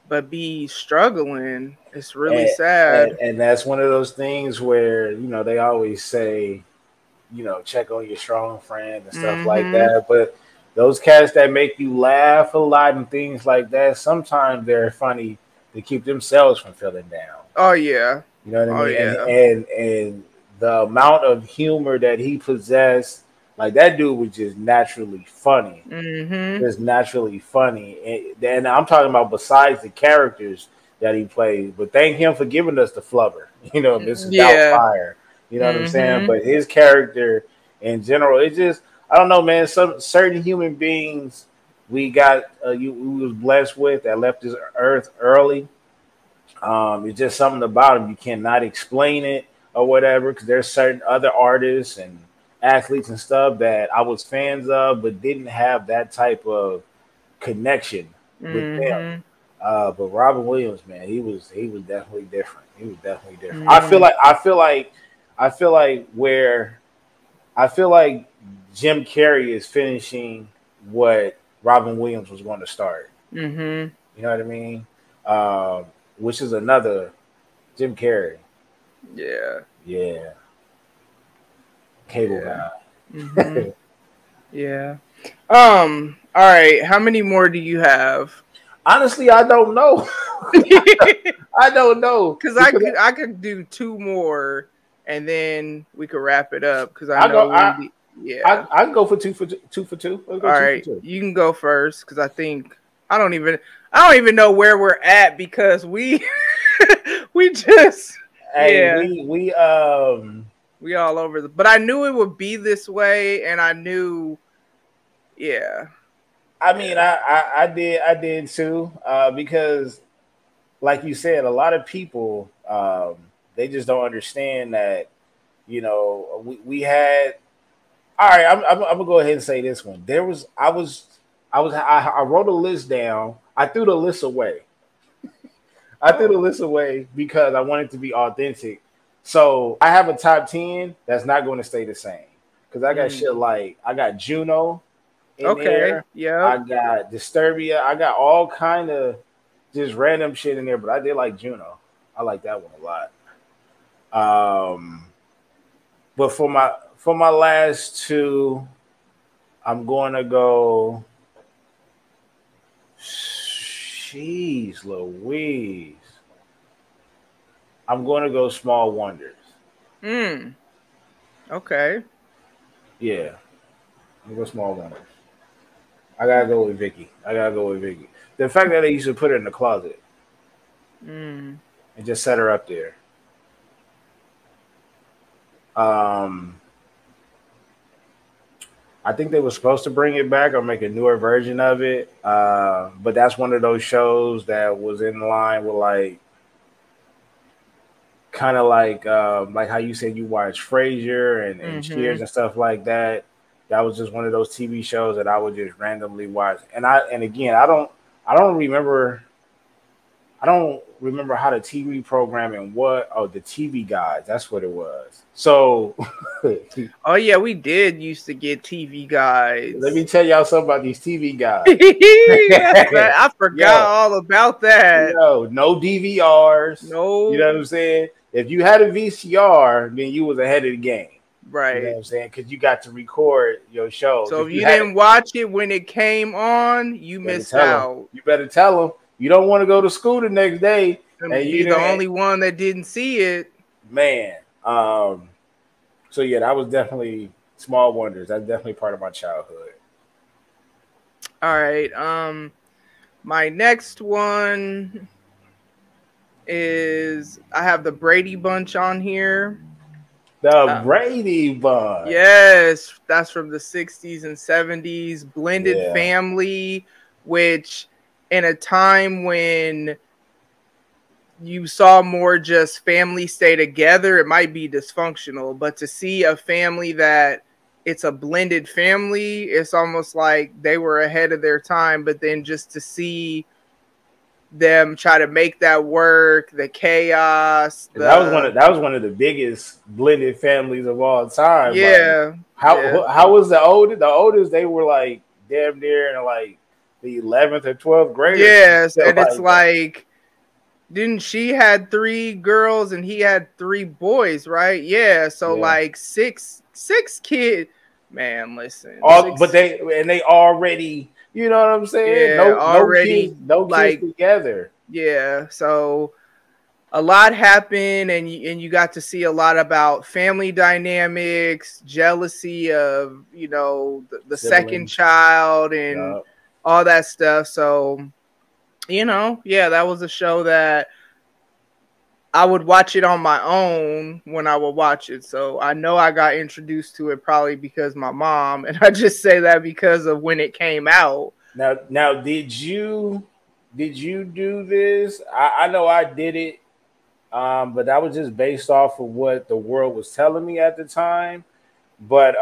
but be struggling. It's really sad. And that's one of those things where, they always say, check on your strong friend and stuff like that. But those cats that make you laugh a lot and things like that, sometimes they're funny to keep themselves from feeling down. Oh yeah. You know what I Oh mean? yeah. And the amount of humor that he possessed, like that dude was just naturally funny. Mm-hmm. Just naturally funny. And I'm talking about besides the characters that he plays, but thank him for giving us the flubber, Mrs. Yeah. Doubtfire. You know what I'm saying? Mm-hmm. But his character in general, it just I don't know, man. Some certain human beings we got we was blessed with that left this earth early. It's just something about him you cannot explain it or whatever because there's certain other artists and athletes and stuff that I was fans of but didn't have that type of connection with them. Mm-hmm. But Robin Williams, man, he was definitely different. He was definitely different. Mm-hmm. I feel like Jim Carrey is finishing what Robin Williams was going to start. Mm-hmm. You know what I mean? Which is another Jim Carrey. Yeah. Yeah. Cable guy. Mm-hmm. Yeah. All right. How many more do you have? Honestly, I don't know. I don't know Because I could do two more, and then we could wrap it up. Because I know I can go for two for two. Let's go All two right, for two. you can go first because I think I don't even know where we're at because we we just we all over but I knew it would be this way, and I knew I mean, I did too, because, like you said, a lot of people they just don't understand that. We had. All right, I'm gonna go ahead and say this one. I wrote a list down. I threw the list away. Threw the list away because I wanted to be authentic. So I have a top 10 that's not going to stay the same because I got shit like I got Juno. In there. Yeah. I got Disturbia. I got all kind of just random shit in there, but I did like Juno. I like that one a lot. But for my last two, I'm going to go. Jeez Louise. I'm going to go Small Wonders. Okay. Yeah. I'm going to go Small Wonders. I gotta go with Vicky. The fact that they used to put her in the closet and just set her up there. I think they were supposed to bring it back or make a newer version of it, but that's one of those shows that was in line with like, kind of like how you said you watch Frasier and Cheers and stuff like that. That was just one of those TV shows that I would just randomly watch. And again, I don't remember how the TV programming was. Oh, the TV Guides. That's what it was. So oh yeah, we did used to get TV Guides. Let me tell y'all something about these TV Guides. I forgot all about that. No DVRs. No. You know what I'm saying? If you had a VCR, then you was ahead of the game. Right. You know what I'm saying? Because you got to record your show. So if you didn't watch it when it came on, you missed out. You better tell them. You don't want to go to school the next day. And you're the only one that didn't see it. Man. So yeah, that was definitely Small Wonders. That's definitely part of my childhood. All right. My next one is I have the Brady Bunch on here. The Brady Bunch. Yes, that's from the 60s and 70s. Blended family, which in a time when you saw more just family stay together, it might be dysfunctional. But to see a family that it's a blended family, it's almost like they were ahead of their time. But then just to see them try to make that work, the chaos. That was one of the biggest blended families of all time. Yeah. Like, how was the oldest? The oldest, they were like damn near in like the 11th or 12th grade. Yes, and it's like, didn't she had 3 girls and he had 3 boys, right? Yeah, so like six kids. Man, listen. But they already. You know what I'm saying? Yeah, no kids together. Yeah, so a lot happened, and you got to see a lot about family dynamics, jealousy of, you know, the second child, and all that stuff. So, you know, yeah, that was a show that I would watch it on my own when I would watch it. So I know I got introduced to it probably because my mom, and I just say that because of when it came out. Now, did you do this? I know I did it, but that was just based off of what the world was telling me at the time. But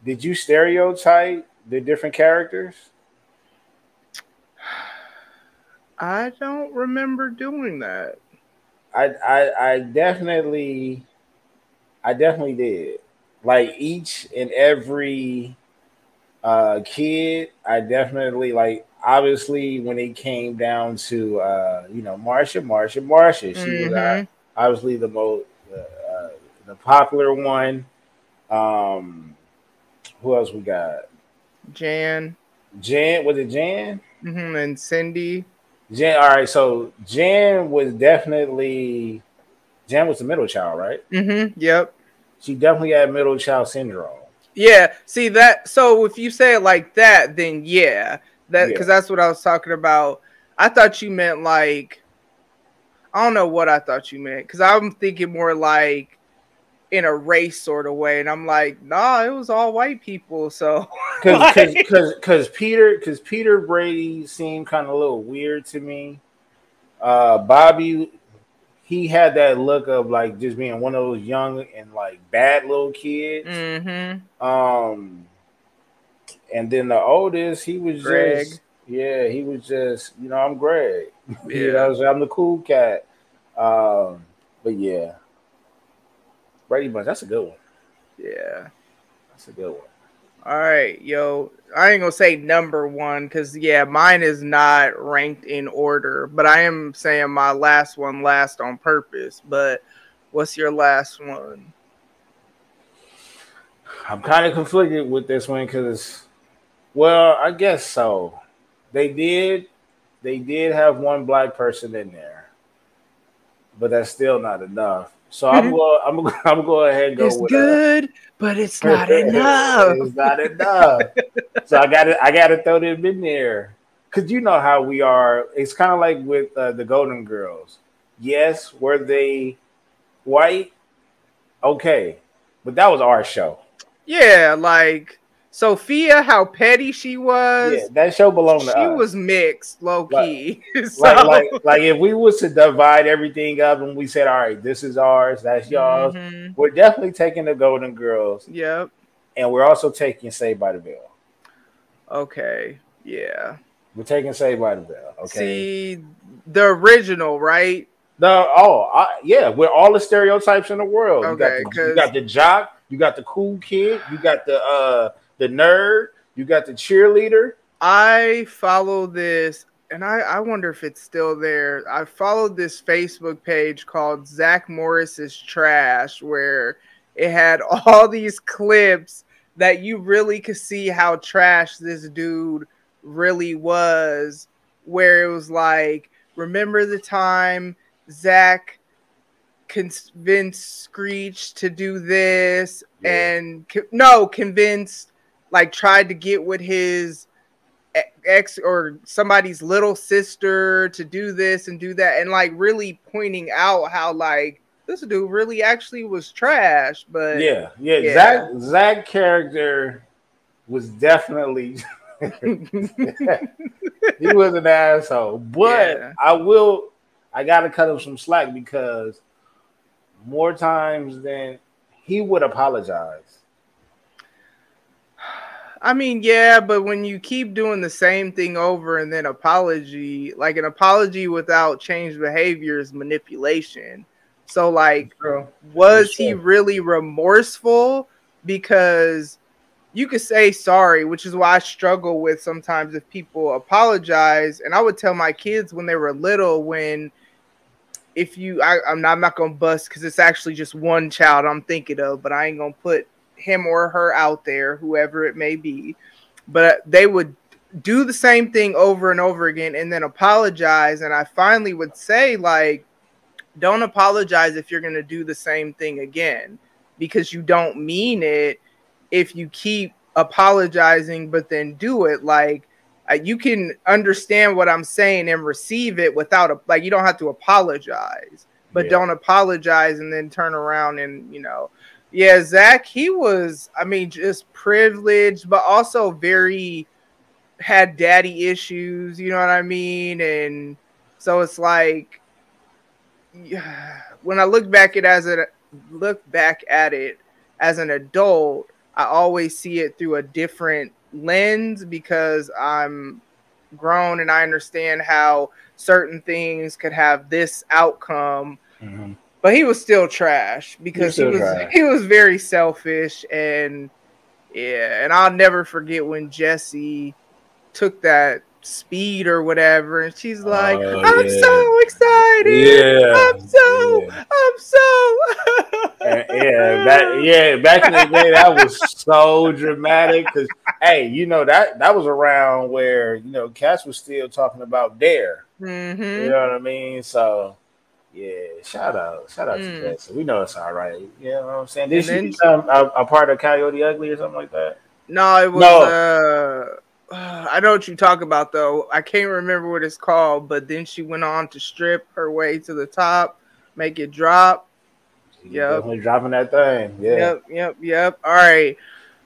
did you stereotype the different characters? I don't remember doing that. I definitely did. Like each and every kid, I definitely like. Obviously, when it came down to you know, Marsha, she was obviously the most the popular one. Who else we got? Jan, was it Jan? And Cindy. Jan. All right, so Jan was the middle child, right? Yep. She definitely had middle child syndrome. Yeah. See that? So if you say it like that, then yeah, because that's what I was talking about. I thought you meant like, I don't know what I thought you meant, because I'm thinking more like in a race sort of way, and I'm like, nah, it was all white people. So because Peter Brady seemed kind of a little weird to me. Bobby, he had that look of like just being one of those young and like bad little kids. And then the oldest, he was Greg. He was just, you know, I'm Greg. Yeah. You know, I'm the cool cat. But yeah, Brady Bunch, that's a good one. Yeah, that's a good one. All right, yo, I ain't gonna say number one because yeah, mine is not ranked in order, but I am saying my last one last on purpose. But what's your last one? I'm kind of conflicted with this one because, well, I guess so. They did have one black person in there, but that's still not enough. So I'm gonna go ahead and go it's with good, but it's not enough. It's not enough. So I gotta throw them in there because you know how we are. It's kind of like with the Golden Girls. Yes, were they white? Okay, but that was our show. Yeah, like Sophia, how petty she was. Yeah, that show belonged to us. She was mixed, low key. Like if we was to divide everything up and we said, all right, this is ours, that's y'all's, we're definitely taking the Golden Girls. Yep. And we're also taking Saved by the Bell. Okay. Yeah. We're taking Saved by the Bell. Okay. See, the original, right? Yeah, with all the stereotypes in the world. Okay, you got the jock, you got the cool kid, you got the nerd, you got the cheerleader. I follow this, and I wonder if it's still there. I followed this Facebook page called Zach Morris's Trash, where it had all these clips that you really could see how trash this dude really was, where it was like, remember the time Zach convinced Screech to do this, and convinced, like, tried to get with his ex or somebody's little sister to do this and do that, and like really pointing out how like this dude really actually was trash. But yeah. Zach character was definitely he was an asshole, but I gotta cut him some slack because more times than he would apologize. I mean, yeah, but when you keep doing the same thing over and then apology, like an apology without changed behavior is manipulation. So like, was he really remorseful? Because you could say sorry, which is why I struggle with sometimes if people apologize. And I would tell my kids when they were little, I'm not going to bust because it's actually just one child I'm thinking of, but I ain't going to put him or her out there, whoever it may be. But they would do the same thing over and over again and then apologize. And I finally would say, like, don't apologize if you're going to do the same thing again, because you don't mean it if you keep apologizing but then do it. Like, you can understand what I'm saying and receive it without like, you don't have to apologize, but don't apologize and then turn around and, you know. Yeah, Zach, he was, I mean, just privileged, but also very, had daddy issues, you know what I mean? And so it's like, when I look back at it as an adult, I always see it through a different lens because I'm grown and I understand how certain things could have this outcome. Mm-hmm. But he was still trash because he was very selfish. And yeah, and I'll never forget when Jessie took that speed or whatever, and she's like, I'm so excited. I'm so back in the day that was so dramatic because hey, you know, that was around where, you know, Cass was still talking about Dare. Mm-hmm. You know what I mean? So yeah, shout out to Jessie. We know it's all right. You know what I'm saying? Did she become a part of Coyote Ugly or something like that? No, it was I know what you talk about though. I can't remember what it's called, but then she went on to strip her way to the top, make it drop. Definitely dropping that thing. Yeah. Yep. All right.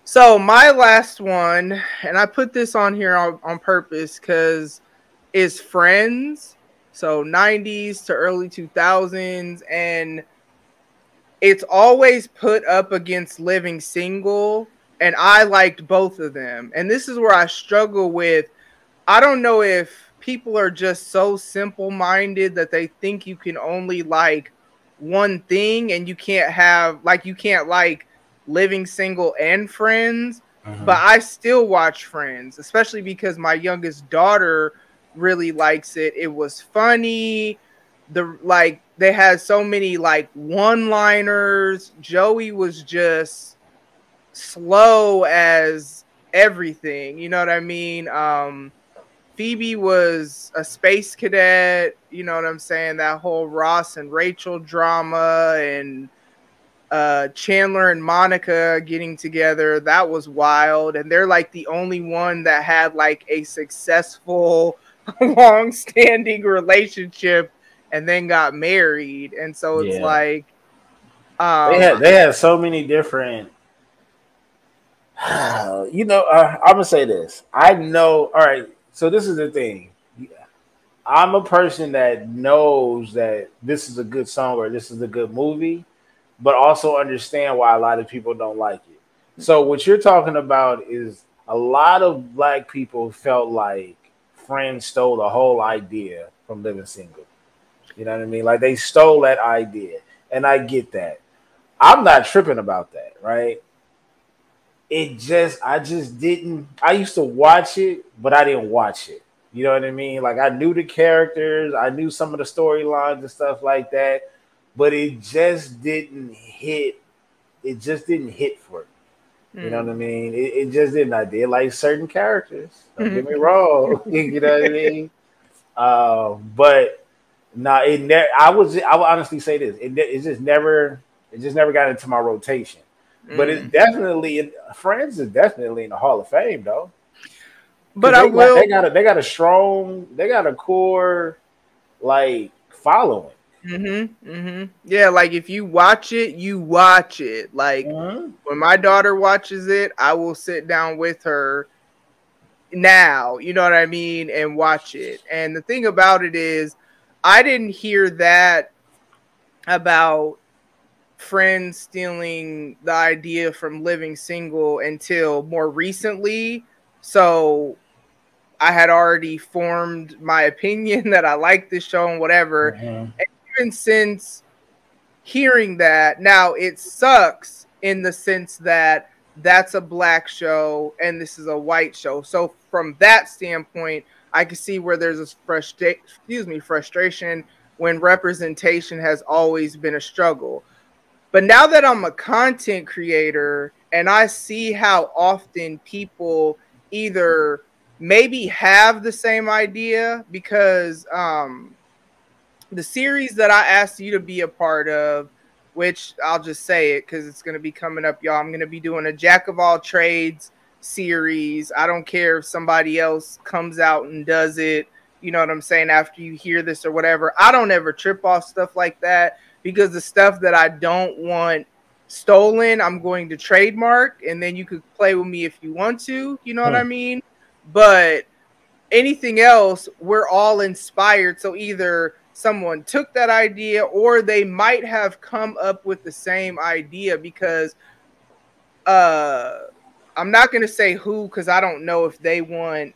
So my last one, and I put this on here on purpose because is Friends. So 90s to early 2000s, and it's always put up against Living Single. And I liked both of them. And this is where I struggle with, I don't know if people are just so simple-minded that they think you can only like one thing and you can't like Living Single and Friends. Mm-hmm. But I still watch Friends, especially because my youngest daughter really likes it. It was funny. They had so many like one-liners. Joey was just slow as everything, you know what I mean? Phoebe was a space cadet, you know what I'm saying? That whole Ross and Rachel drama, and Chandler and Monica getting together, that was wild. And they're like the only one that had like a successful long-standing relationship and then got married. And so it's like they had so many different you know, I'm gonna say this. I know. All right. So this is the thing. I'm a person that knows that this is a good song or this is a good movie, but also understand why a lot of people don't like it. So what you're talking about is a lot of black people felt like Friends stole the whole idea from Living Single. You know what I mean? Like they stole that idea, and I get that. I'm not tripping about that, right? I just didn't. I used to watch it, but I didn't watch it. You know what I mean? Like I knew the characters, I knew some of the storylines and stuff like that, but it just didn't hit. It just didn't hit for me. You know what I mean? It just didn't. I did like certain characters. Don't get me wrong. You know what I mean? But no, I would honestly say this. It just never got into my rotation. But it's definitely Friends is definitely in the Hall of Fame though. But they got a core like following. Yeah, like if you watch it, you watch it. Like when my daughter watches it, I will sit down with her now, you know what I mean, and watch it. And the thing about it is, I didn't hear that about Friends stealing the idea from Living Single until more recently. So I had already formed my opinion that I like this show and whatever. And even since hearing that, now it sucks in the sense that that's a black show and this is a white show. So from that standpoint, I can see where there's a frustration when representation has always been a struggle. But now that I'm a content creator and I see how often people either maybe have the same idea, because the series that I asked you to be a part of, which I'll just say it because it's going to be coming up, y'all. I'm going to be doing a Jack of all trades series. I don't care if somebody else comes out and does it, you know what I'm saying, after you hear this or whatever. I don't ever trip off stuff like that, because the stuff that I don't want stolen, I'm going to trademark, and then you could play with me if you want to, you know what I mean? But anything else, we're all inspired. So either someone took that idea, or they might have come up with the same idea, because I'm not going to say who, because I don't know if they want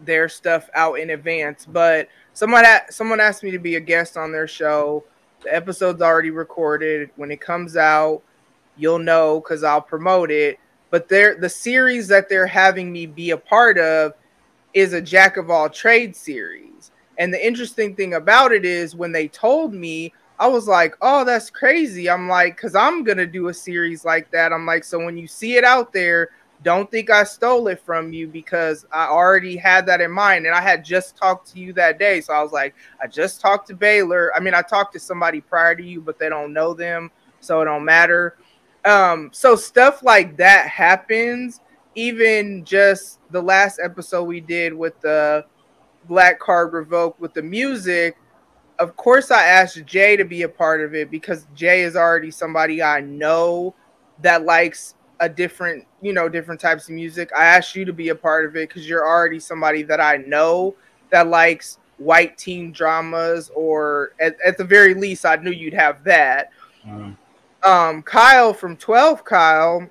their stuff out in advance, but someone asked me to be a guest on their show. The episode's already recorded. When it comes out, you'll know, because I'll promote it. But the series that they're having me be a part of is a Jack of all trades series. And the interesting thing about it is, when they told me, I was like, oh, that's crazy. I'm like, because I'm going to do a series like that. I'm like, so when you see it out there, don't think I stole it from you, because I already had that in mind. And I had just talked to you that day. So I was like, I just talked to Baylor. I mean, I talked to somebody prior to you, but they don't know them, so it don't matter. So stuff like that happens. Even just the last episode we did with the Black Card Revoked with the music, of course I asked Jay to be a part of it, because Jay is already somebody I know that likes a different types of music. I asked you to be a part of it because you're already somebody that I know that likes white teen dramas, or at the very least, I knew you'd have that. Kyle from 12 Kyle,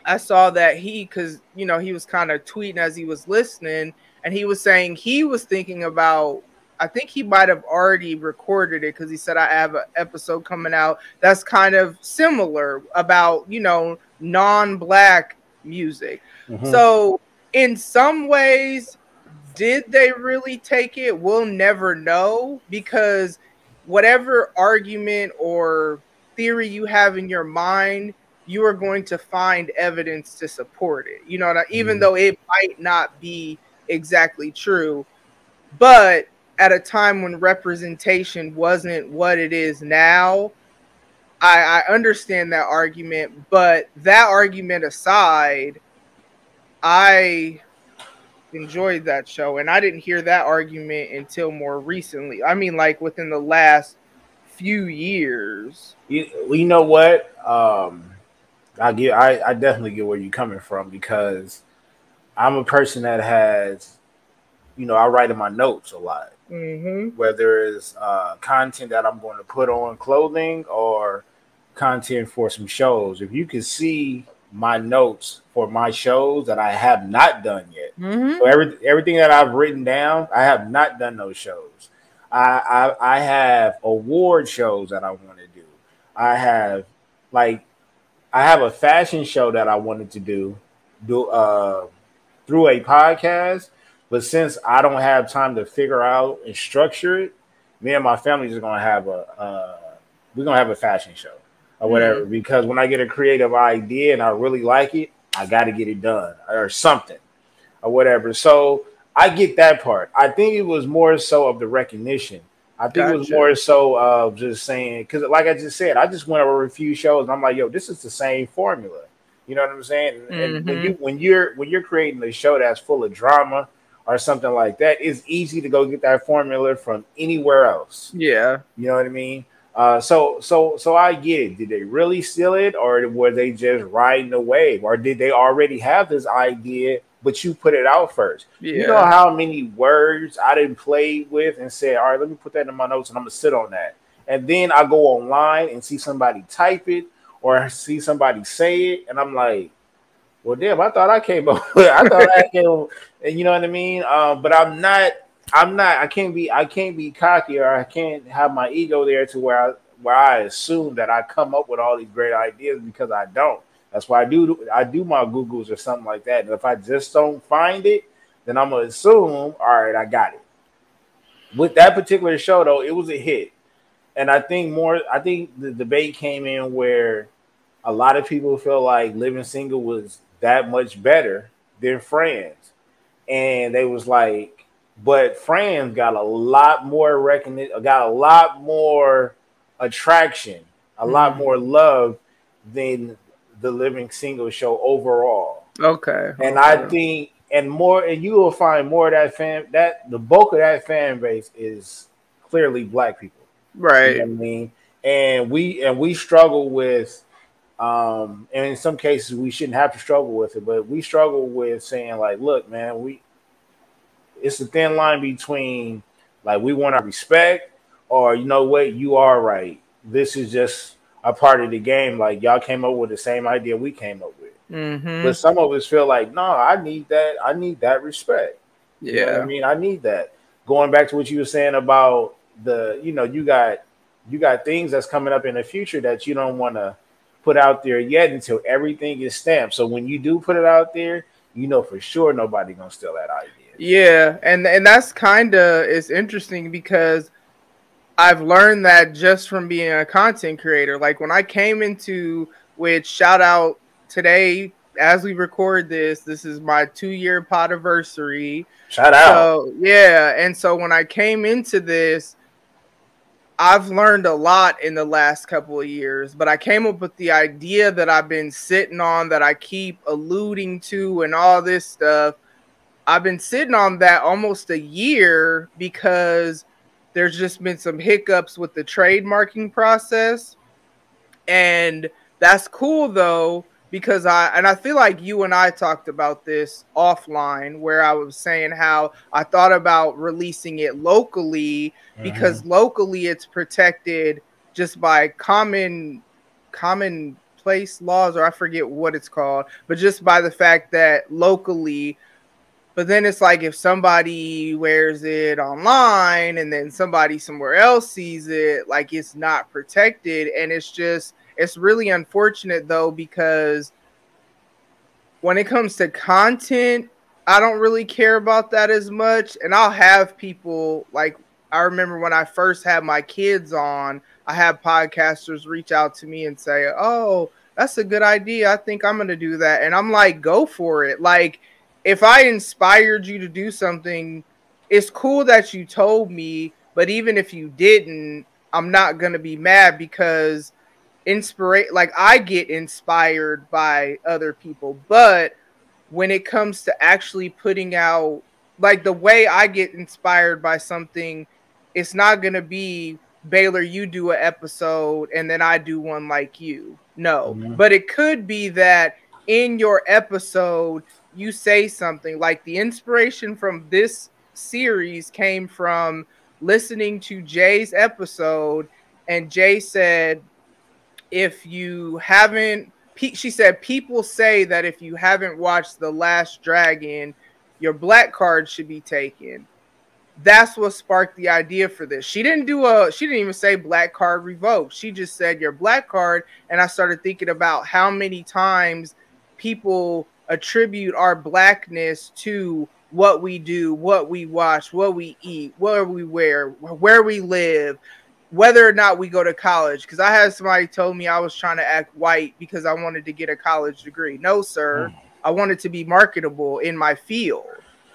I saw that because he was kind of tweeting as he was listening, and he was saying he was thinking about, I think he might have already recorded it, because he said, I have an episode coming out that's kind of similar about, non-black music. So in some ways, did they really take it? We'll never know, because whatever argument or theory you have in your mind, you are going to find evidence to support it. Even though it might not be exactly true. But at a time when representation wasn't what it is now, I understand that argument. But that argument aside, I enjoyed that show, and I didn't hear that argument until more recently. I mean, like within the last few years. You know what? I definitely get where you're coming from, because I'm a person that has, I write in my notes a lot. Whether it's content that I'm going to put on clothing or content for some shows. If you can see my notes for my shows that I have not done yet, so everything that I've written down, I have not done those shows. I have award shows that I want to do. I have a fashion show that I wanted to do through a podcast. But since I don't have time to figure out and structure it, me and my family is gonna have a fashion show or whatever. Because when I get a creative idea and I really like it, I got to get it done or something or whatever. So I get that part. I think it was more so of the recognition. I think it was more so of just saying, because like I just said, I just went over a few shows and I'm like, yo, this is the same formula. You know what I'm saying? And when you're creating a show that's full of drama or something like that, it's easy to go get that formula from anywhere else. Yeah. You know what I mean? So I get it. Did they really steal it, or were they just riding the wave, or did they already have this idea, but you put it out first? Yeah. You know how many words I didn't play with and said, all right, let me put that in my notes and I'm gonna sit on that. And then I go online and see somebody type it or see somebody say it, and I'm like, well, damn, I thought I came up with it. I thought I came, you know what I mean? But I'm not, I can't be cocky, or I can't have my ego there to where I assume that I come up with all these great ideas, because I don't. That's why I do my Googles or something like that. And if I just don't find it, then I'm gonna assume, all right, I got it. With that particular show though, it was a hit. And I think the debate came in where a lot of people feel like Living Single was that much better than Friends. and they was like, but Friends got a lot more recognition, got a lot more attraction, a lot more love than the Living Single show overall. Okay. And I think, and you will find more of that the bulk of that fan base is clearly black people. Right. You know what I mean? And we struggle with, and in some cases we shouldn't have to struggle with it, but we struggle with saying like, look, man, it's a thin line between like we want our respect, or you know what, you are right. This is just a part of the game. Like y'all came up with the same idea we came up with. But some of us feel like, no, I need that. I need that respect. Yeah. You know what I mean? I need that. Going back to what you were saying about you got things that's coming up in the future that you don't want to put out there yet until everything is stamped. So when you do put it out there, you know for sure nobody gonna steal that idea. Yeah, and that's it's interesting because I've learned that just from being a content creator. Like when I came into, which shout out today as we record this is my 2-year podiversary. Shout out. So yeah, and so when I came into this, I've learned a lot in the last couple of years, but I came up with the idea that I've been sitting on, that I keep alluding to and all this stuff. I've been sitting on that almost a year because there's just been some hiccups with the trademarking process. And that's cool though, because I feel like you and I talked about this offline, where I was saying how I thought about releasing it locally because locally it's protected just by common place laws, or I forget what it's called, but just by the fact that locally. But then it's like if somebody wears it online and then somebody somewhere else sees it, like it's not protected. And it's really unfortunate though, because when it comes to content, I don't really care about that as much. And I'll have people, like, I remember when I first had my kids on, I had podcasters reach out to me and say, oh, that's a good idea. I think I'm going to do that. And I'm like, go for it. Like, if I inspired you to do something, it's cool that you told me, but even if you didn't, I'm not going to be mad, because I get inspired by other people. But when it comes to actually putting out, like the way I get inspired by something, it's not going to be, Baylor, you do an episode and then I do one like you. No, but it could be that in your episode, you say something like the inspiration from this series came from listening to Jay's episode. And Jay said, if you haven't, she said, people say that if you haven't watched The Last Dragon, your black card should be taken. That's what sparked the idea for this. She didn't even say black card revoked. She just said your black card. And I started thinking about how many times people attribute our blackness to what we do, what we watch, what we eat, what we wear, where we live, whether or not we go to college. Because I had somebody told me I was trying to act white because I wanted to get a college degree. No, sir. I wanted to be marketable in my field.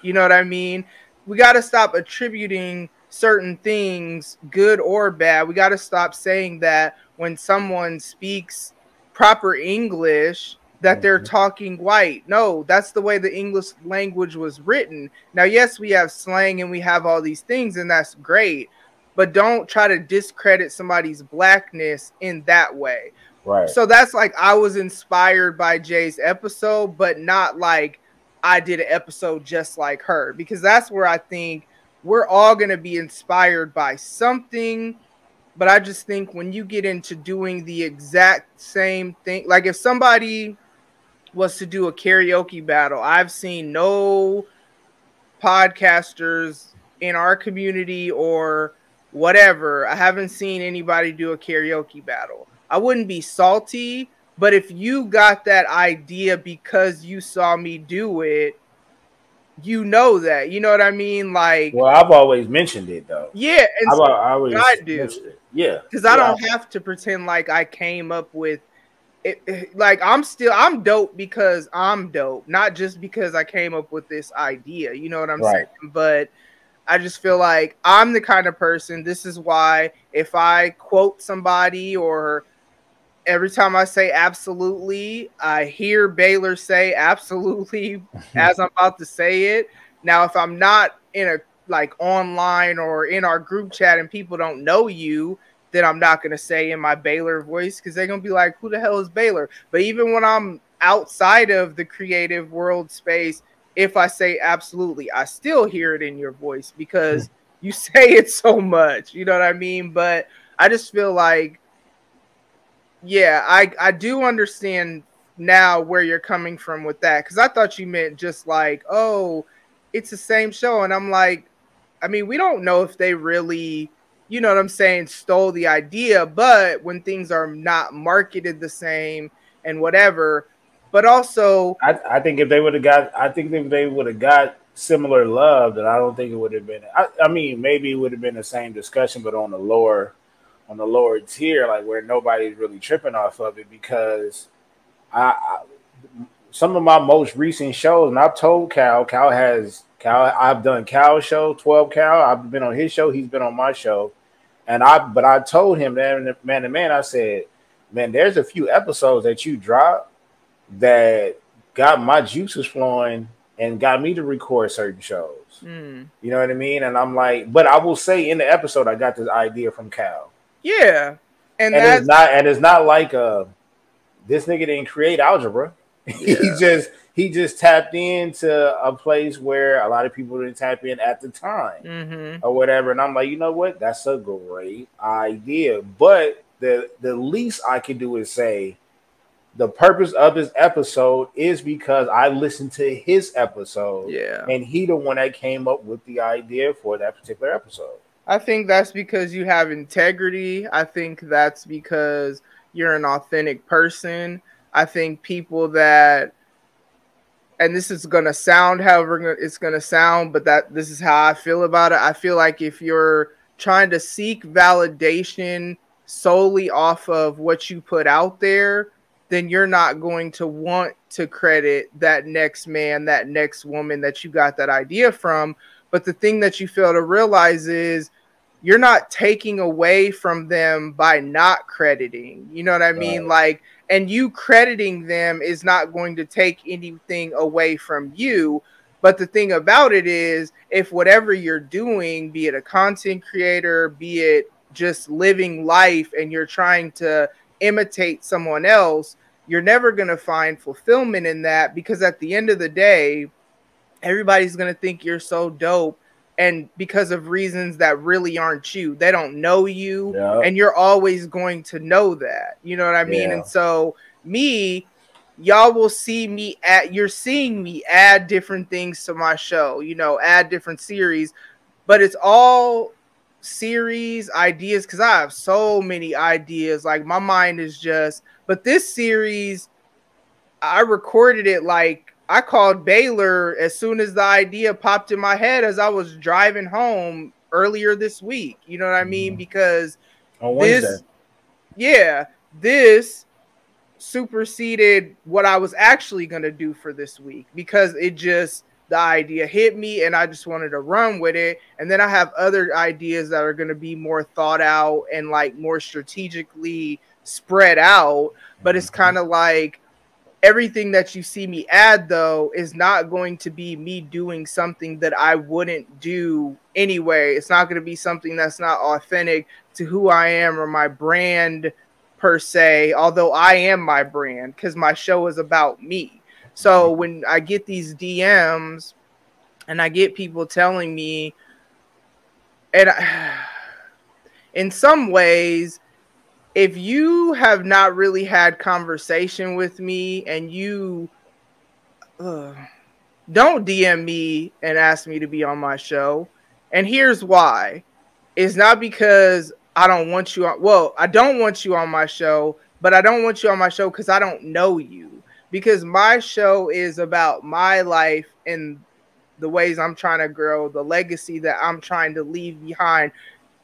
You know what I mean? We got to stop attributing certain things, good or bad. We got to stop saying that when someone speaks proper English, that they're talking white. No, that's the way the English language was written. Now, yes, we have slang and we have all these things, and that's great. But don't try to discredit somebody's blackness in that way. Right. So that's like, I was inspired by Jay's episode, but not like I did an episode just like her. Because that's where I think we're all going to be inspired by something. But I just think when you get into doing the exact same thing, like if somebody was to do a karaoke battle, I've seen no podcasters in our community or whatever, I haven't seen anybody do a karaoke battle. I wouldn't be salty, but if you got that idea because you saw me do it, you know that. You know what I mean? Like, well, I've always mentioned it though. Yeah, and I always I do. mentioned it. Yeah, because I don't have to pretend like I came up with like I'm dope because I'm dope, not just because I came up with this idea. You know what I'm saying? But I just feel like I'm the kind of person. This is why if I quote somebody or every time I say absolutely, I hear Baylor say absolutely as I'm about to say it. Now, if I'm not in a like online or in our group chat and people don't know you, then I'm not going to say in my Baylor voice because they're going to be like, who the hell is Baylor? But even when I'm outside of the creative world space, if I say absolutely, I still hear it in your voice because you say it so much. You know what I mean? But I just feel like, yeah, I do understand now where you're coming from with that because I thought you meant just like, oh, it's the same show. And I'm like, I mean, we don't know if they really, you know what I'm saying, stole the idea, but when things are not marketed the same and whatever, but also I think if they would have got, I think if they would have got similar love, then I don't think it would have been. I mean, maybe it would have been the same discussion, but on the lower tier, like where nobody's really tripping off of it, because I some of my most recent shows, and I've told Cal, I've done Cal's show, 12 Cal, I've been on his show, he's been on my show, but I told him that man, I said, man, there's a few episodes that you dropped that got my juices flowing and got me to record certain shows. You know what I mean? And I'm like, but I will say in the episode, I got this idea from Cal. Yeah. And it's not like this nigga didn't create algebra. Yeah. he just tapped into a place where a lot of people didn't tap in at the time or whatever. And I'm like, you know what? That's a great idea. But the least I can do is say the purpose of this episode is because I listened to his episode. Yeah. And he the one that came up with the idea for that particular episode. I think that's because you have integrity. I think that's because you're an authentic person. I think people that, and this is going to sound however it's going to sound, but this is how I feel about it. I feel like if you're trying to seek validation solely off of what you put out there, then you're not going to want to credit that next man, that next woman that you got that idea from. But the thing that you fail to realize is you're not taking away from them by not crediting. You know what I mean? Like, and you crediting them is not going to take anything away from you. But the thing about it is, if whatever you're doing, be it a content creator, be it just living life, and you're trying to imitate someone else, you're never going to find fulfillment in that, because at the end of the day, everybody's going to think you're so dope, and because of reasons that really aren't you. They don't know you, and you're always going to know that. You know what I mean? And so y'all will see me you're seeing me add different things to my show, you know, add different series, but it's all series ideas because I have so many ideas. Like, my mind is just, but this series, I recorded it like, I called Baylor as soon as the idea popped in my head as I was driving home earlier this week. You know what I mean? Because this superseded what I was actually going to do for this week, because the idea hit me and I just wanted to run with it. And then I have other ideas that are going to be more thought out and like more strategically spread out. But it's kind of like, everything that you see me add, though, is not going to be me doing something that I wouldn't do anyway. It's not going to be something that's not authentic to who I am or my brand per se, although I am my brand because my show is about me. So when I get these DMs and I get people telling me, and in some ways, if you have not really had conversation with me and you don't DM me and ask me to be on my show. And here's why. It's not because I don't want you on. Well, I don't want you on my show, but I don't want you on my show because I don't know you. Because my show is about my life and the ways I'm trying to grow, the legacy that I'm trying to leave behind.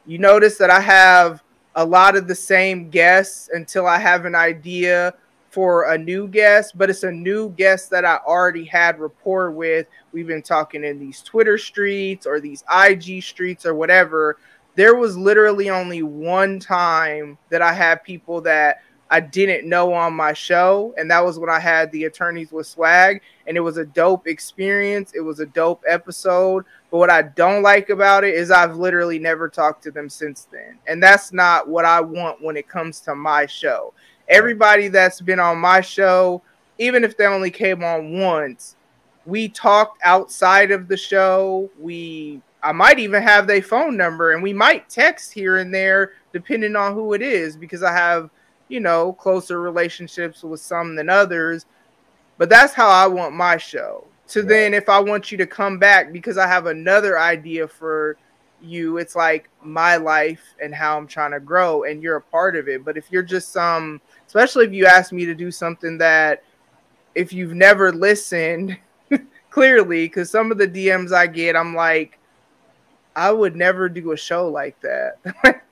You notice that I have a lot of the same guests until I have an idea for a new guest, but it's a new guest that I already had rapport with. We've been talking in these Twitter streets or these IG streets or whatever. There was literally only one time that I had people that I didn't know on my show, and that was when I had the Attorneys with Swag, and it was a dope experience. It was a dope episode, but what I don't like about it is I've literally never talked to them since then, and that's not what I want when it comes to my show. Everybody that's been on my show, even if they only came on once, we talked outside of the show. I might even have their phone number, and we might text here and there depending on who it is, because I have, you know, closer relationships with some than others. But that's how I want my show. So then if I want you to come back because I have another idea for you, it's like my life and how I'm trying to grow, and you're a part of it. But if you're just especially if you ask me to do something that if you've never listened clearly, because some of the DMs I get, I'm like, I would never do a show like that.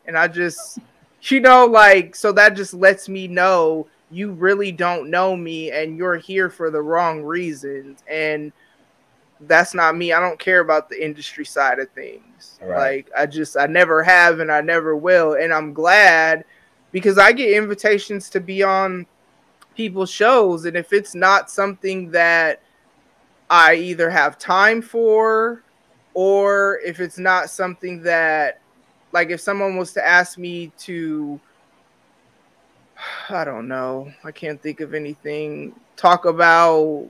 And I just, you know, like, so that just lets me know you really don't know me and you're here for the wrong reasons. And that's not me. I don't care about the industry side of things. Right. Like, I never have and I never will. And I'm glad, because I get invitations to be on people's shows. And if it's not something that I either have time for, or if it's not something that, like, if someone was to ask me to, I don't know, I can't think of anything, talk about,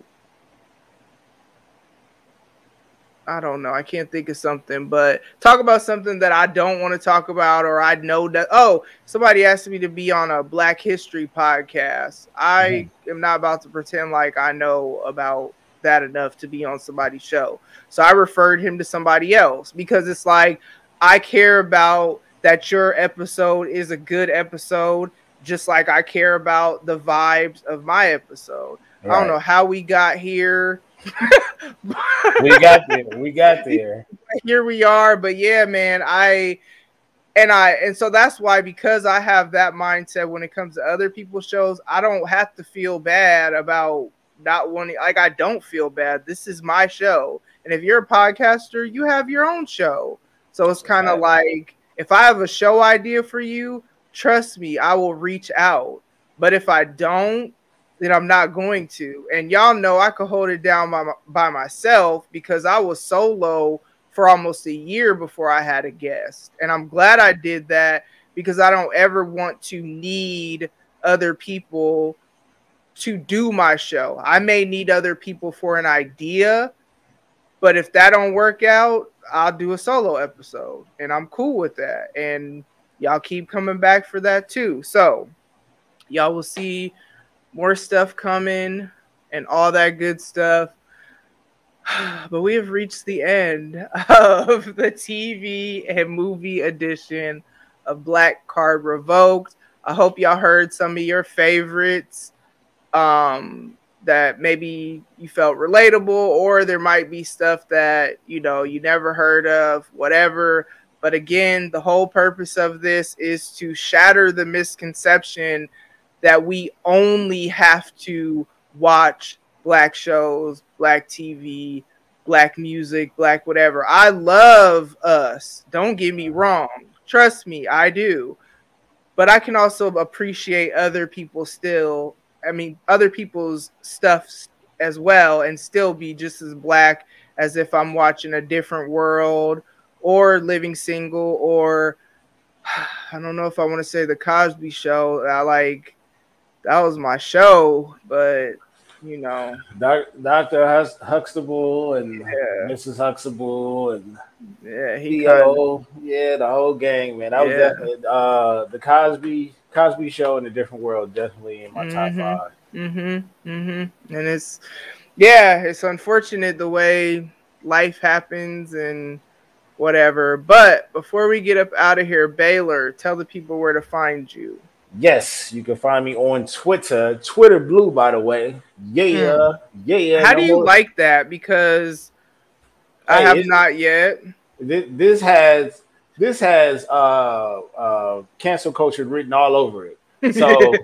I don't know, I can't think of something, but talk about something that I don't want to talk about, or I know that, oh, somebody asked me to be on a Black History podcast. I am not about to pretend like I know about that enough to be on somebody's show. So I referred him to somebody else, because it's like, I care about that your episode is a good episode, just like I care about the vibes of my episode. Right. I don't know how we got here. We got there. Here we are. But yeah, man, and so that's why, because I have that mindset when it comes to other people's shows, I don't have to feel bad about not wanting, like, I don't feel bad. This is my show. And if you're a podcaster, you have your own show. So it's kind of like, if I have a show idea for you, trust me, I will reach out. But if I don't, then I'm not going to. And y'all know I could hold it down by myself, because I was solo for almost a year before I had a guest. And I'm glad I did that, because I don't ever want to need other people to do my show. I may need other people for an idea, but if that don't work out, I'll do a solo episode, and I'm cool with that. And y'all keep coming back for that too. So y'all will see more stuff coming and all that good stuff. But we have reached the end of the TV and movie edition of Black Card Revoked. I hope y'all heard some of your favorites that maybe you felt relatable, or there might be stuff that, you know, you never heard of, whatever. But again, the whole purpose of this is to shatter the misconception that we only have to watch Black shows, Black TV, Black music, Black whatever. I love us. Don't get me wrong. Trust me, I do. But I can also appreciate other people still. I mean, other people's stuff as well, and still be just as Black as if I'm watching A Different World or Living Single, or I don't know if I want to say The Cosby Show. That was my show, but you know, Dr. Huxtable and Mrs. Huxtable and Theo, the whole gang, man. That was definitely the Cosby Show and A Different World, definitely in my top 5. And it's unfortunate the way life happens and whatever. But before we get up out of here, Baylor, tell the people where to find you. Yes, you can find me on Twitter Blue, by the way. Yeah. How do you like that? Because I have not yet. This has cancel culture written all over it. So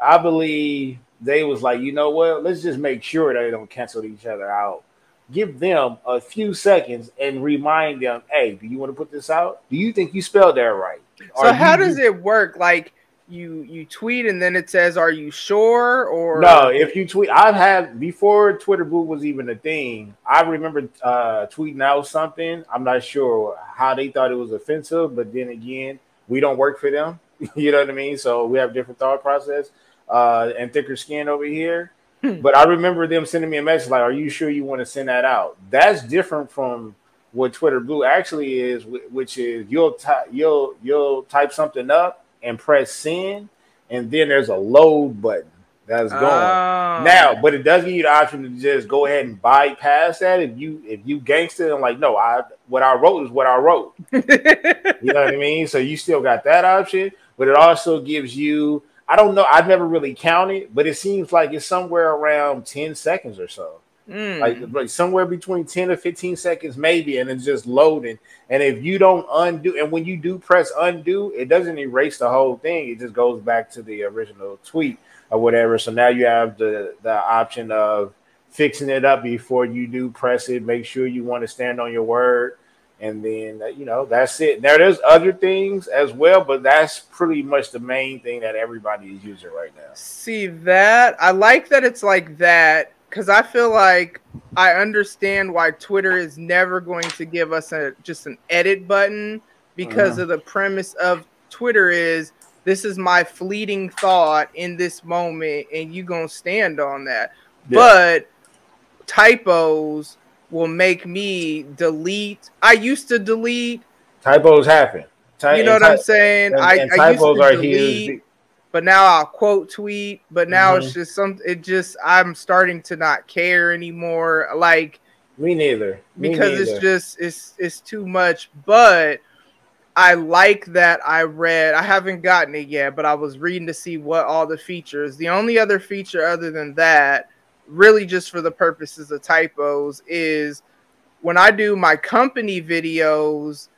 I believe they was like, you know what? Let's just make sure that they don't cancel each other out. Give them a few seconds and remind them, hey, do you want to put this out? Do you think you spelled that right? So how does it work? Like you tweet and then it says, "Are you sure?" Or no, if you tweet, I've had before Twitter Blue was even a thing. I remember tweeting out something. I'm not sure how they thought it was offensive, but then again, we don't work for them. You know what I mean? So we have different thought process and thicker skin over here. But I remember them sending me a message like, "Are you sure you want to send that out?" That's different from what Twitter Blue actually is, which is you'll type something up and press send, and then there's a load button that's going now. But it does give you the option to just go ahead and bypass that if you gangster and like, no, what I wrote is what I wrote. You know what I mean? So you still got that option, but it also gives you. I don't know. I've never really counted, but it seems like it's somewhere around 10 seconds or so. Like somewhere between 10 to 15 seconds, maybe, and it's just loading. And if you don't undo, and when you do press undo, it doesn't erase the whole thing. It just goes back to the original tweet or whatever. So now you have the option of fixing it up before you do press it. Make sure you want to stand on your word. And then, that's it. Now, there's other things as well, but that's pretty much the main thing that everybody is using right now. See that? I like that it's like that because I feel like I understand why Twitter is never going to give us just an edit button because of the premise of Twitter is this is my fleeting thought in this moment and you gonna stand on that. Yeah. But typos will make me delete. I used to delete. Typos happen. You know what I'm saying? And typos used to delete, huge. But now I'll quote tweet. But now it's just I'm starting to not care anymore. Like me neither. Because it's too much. But I like that I haven't gotten it yet, but I was reading to see what all the features. The only other feature other than that, really just for the purposes of typos, is when I do my company videos,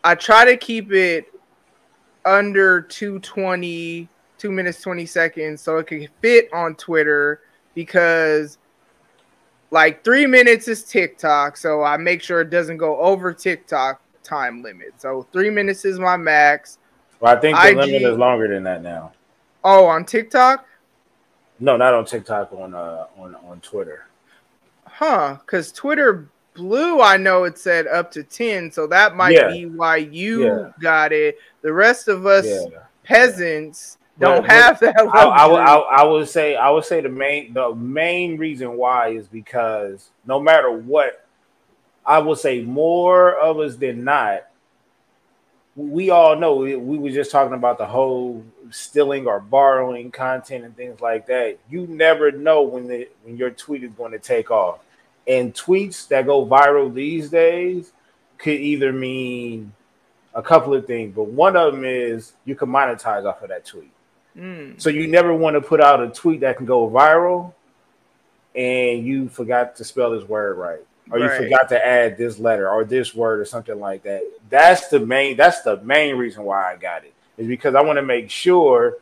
I try to keep it under 2 minutes 20 seconds so it can fit on Twitter, because like 3 minutes is TikTok, so I make sure it doesn't go over TikTok time limit. So 3 minutes is my max. Well, I think the limit is longer than that now. Oh, on TikTok? No, not on TikTok. On Twitter. Huh? Because Twitter Blue, I know it said up to 10, so that might be why you got it. The rest of us peasants don't have that. I would say the main reason why is because no matter what, I would say more of us than not. We all know we were just talking about the whole stealing or borrowing content and things like that. You never know when your tweet is going to take off. And tweets that go viral these days could either mean a couple of things, but one of them is you can monetize off of that tweet. So you never want to put out a tweet that can go viral and you forgot to spell this word right. Or you forgot to add this letter or this word or something like that. That's the main reason why I got it. Is because I want to make sure,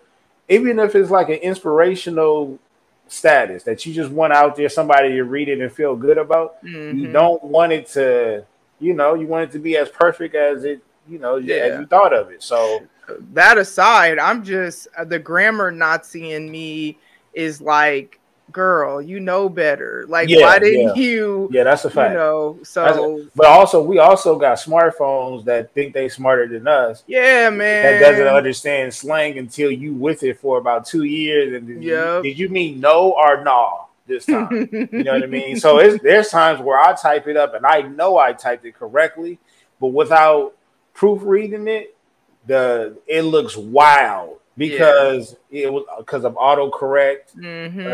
even if it's like an inspirational status that you just want out there, somebody to read it and feel good about, you don't want it to, you want it to be as perfect as it, as you thought of it. So that aside, I'm just, the grammar Nazi in me is like, girl, you know better. Like, why didn't you? Yeah, that's a fact. But also, we also got smartphones that think they smarter than us. Yeah, man. That doesn't understand slang until you with it for about 2 years. And did you mean no or no this time? You know what I mean? So there's times where I type it up and I know I typed it correctly, but without proofreading it, it looks wild. Because of autocorrect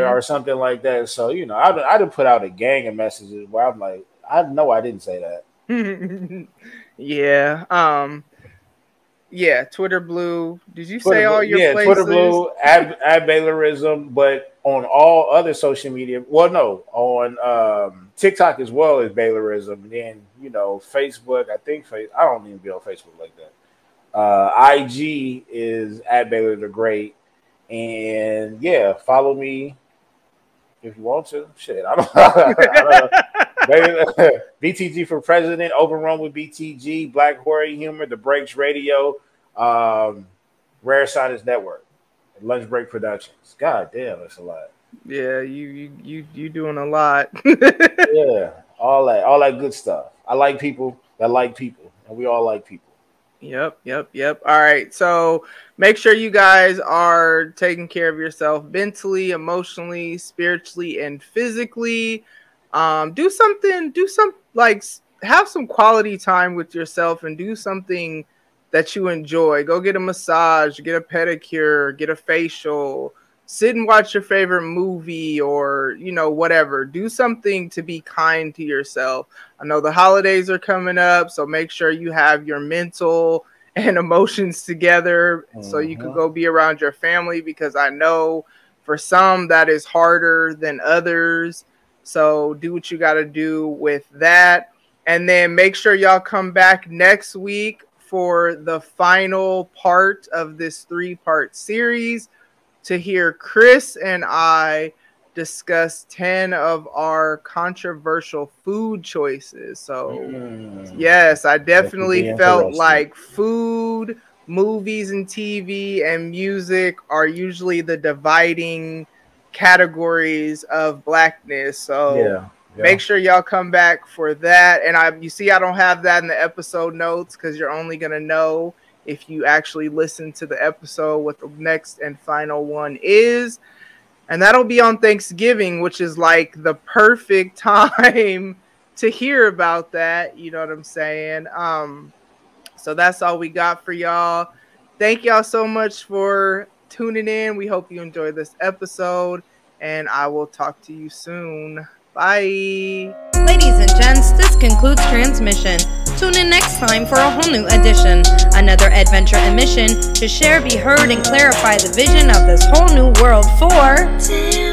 or something like that. So, I done put out a gang of messages where I'm like, I know I didn't say that. Twitter Blue. Did you say all your places? Twitter Blue, at Baylorism, but on all other social media. Well, no, on TikTok as well as Baylorism. And then, Facebook, I don't even be on Facebook like that. IG is at Baylor the Great, And yeah, follow me if you want to. Shit, I don't know. BTG for President, Open Run with BTG, Black Horror Humor, The Breaks Radio, Rare Science Network, Lunch Break Productions. God damn, that's a lot. Yeah, you doing a lot. Yeah, all that good stuff. I like people that like people, and we all like people. Yep. All right, so make sure you guys are taking care of yourself mentally, emotionally, spiritually, and physically. Do some like have some quality time with yourself and do something that you enjoy. Go get a massage, get a pedicure, get a facial, sit and watch your favorite movie, or whatever. Do something to be kind to yourself. I know the holidays are coming up, so make sure you have your mental and emotions together so you can go be around your family, because I know for some that is harder than others. So do what you got to do with that. And then make sure y'all come back next week for the final part of this 3-part series to hear Chris and I discuss 10 of our controversial food choices. So yes, I definitely felt like food, movies, and TV and music are usually the dividing categories of blackness. So make sure y'all come back for that. And you see I don't have that in the episode notes, because you're only gonna know if you actually listen to the episode what the next and final one is. And that'll be on Thanksgiving, which is like the perfect time to hear about that. You know what I'm saying? So that's all we got for y'all. Thank y'all so much for tuning in. We hope you enjoyed this episode, and I will talk to you soon. Bye. Ladies and gents, this concludes transmission. Tune in next time for a whole new edition. Another adventure and mission to share, be heard, and clarify the vision of this whole new world for...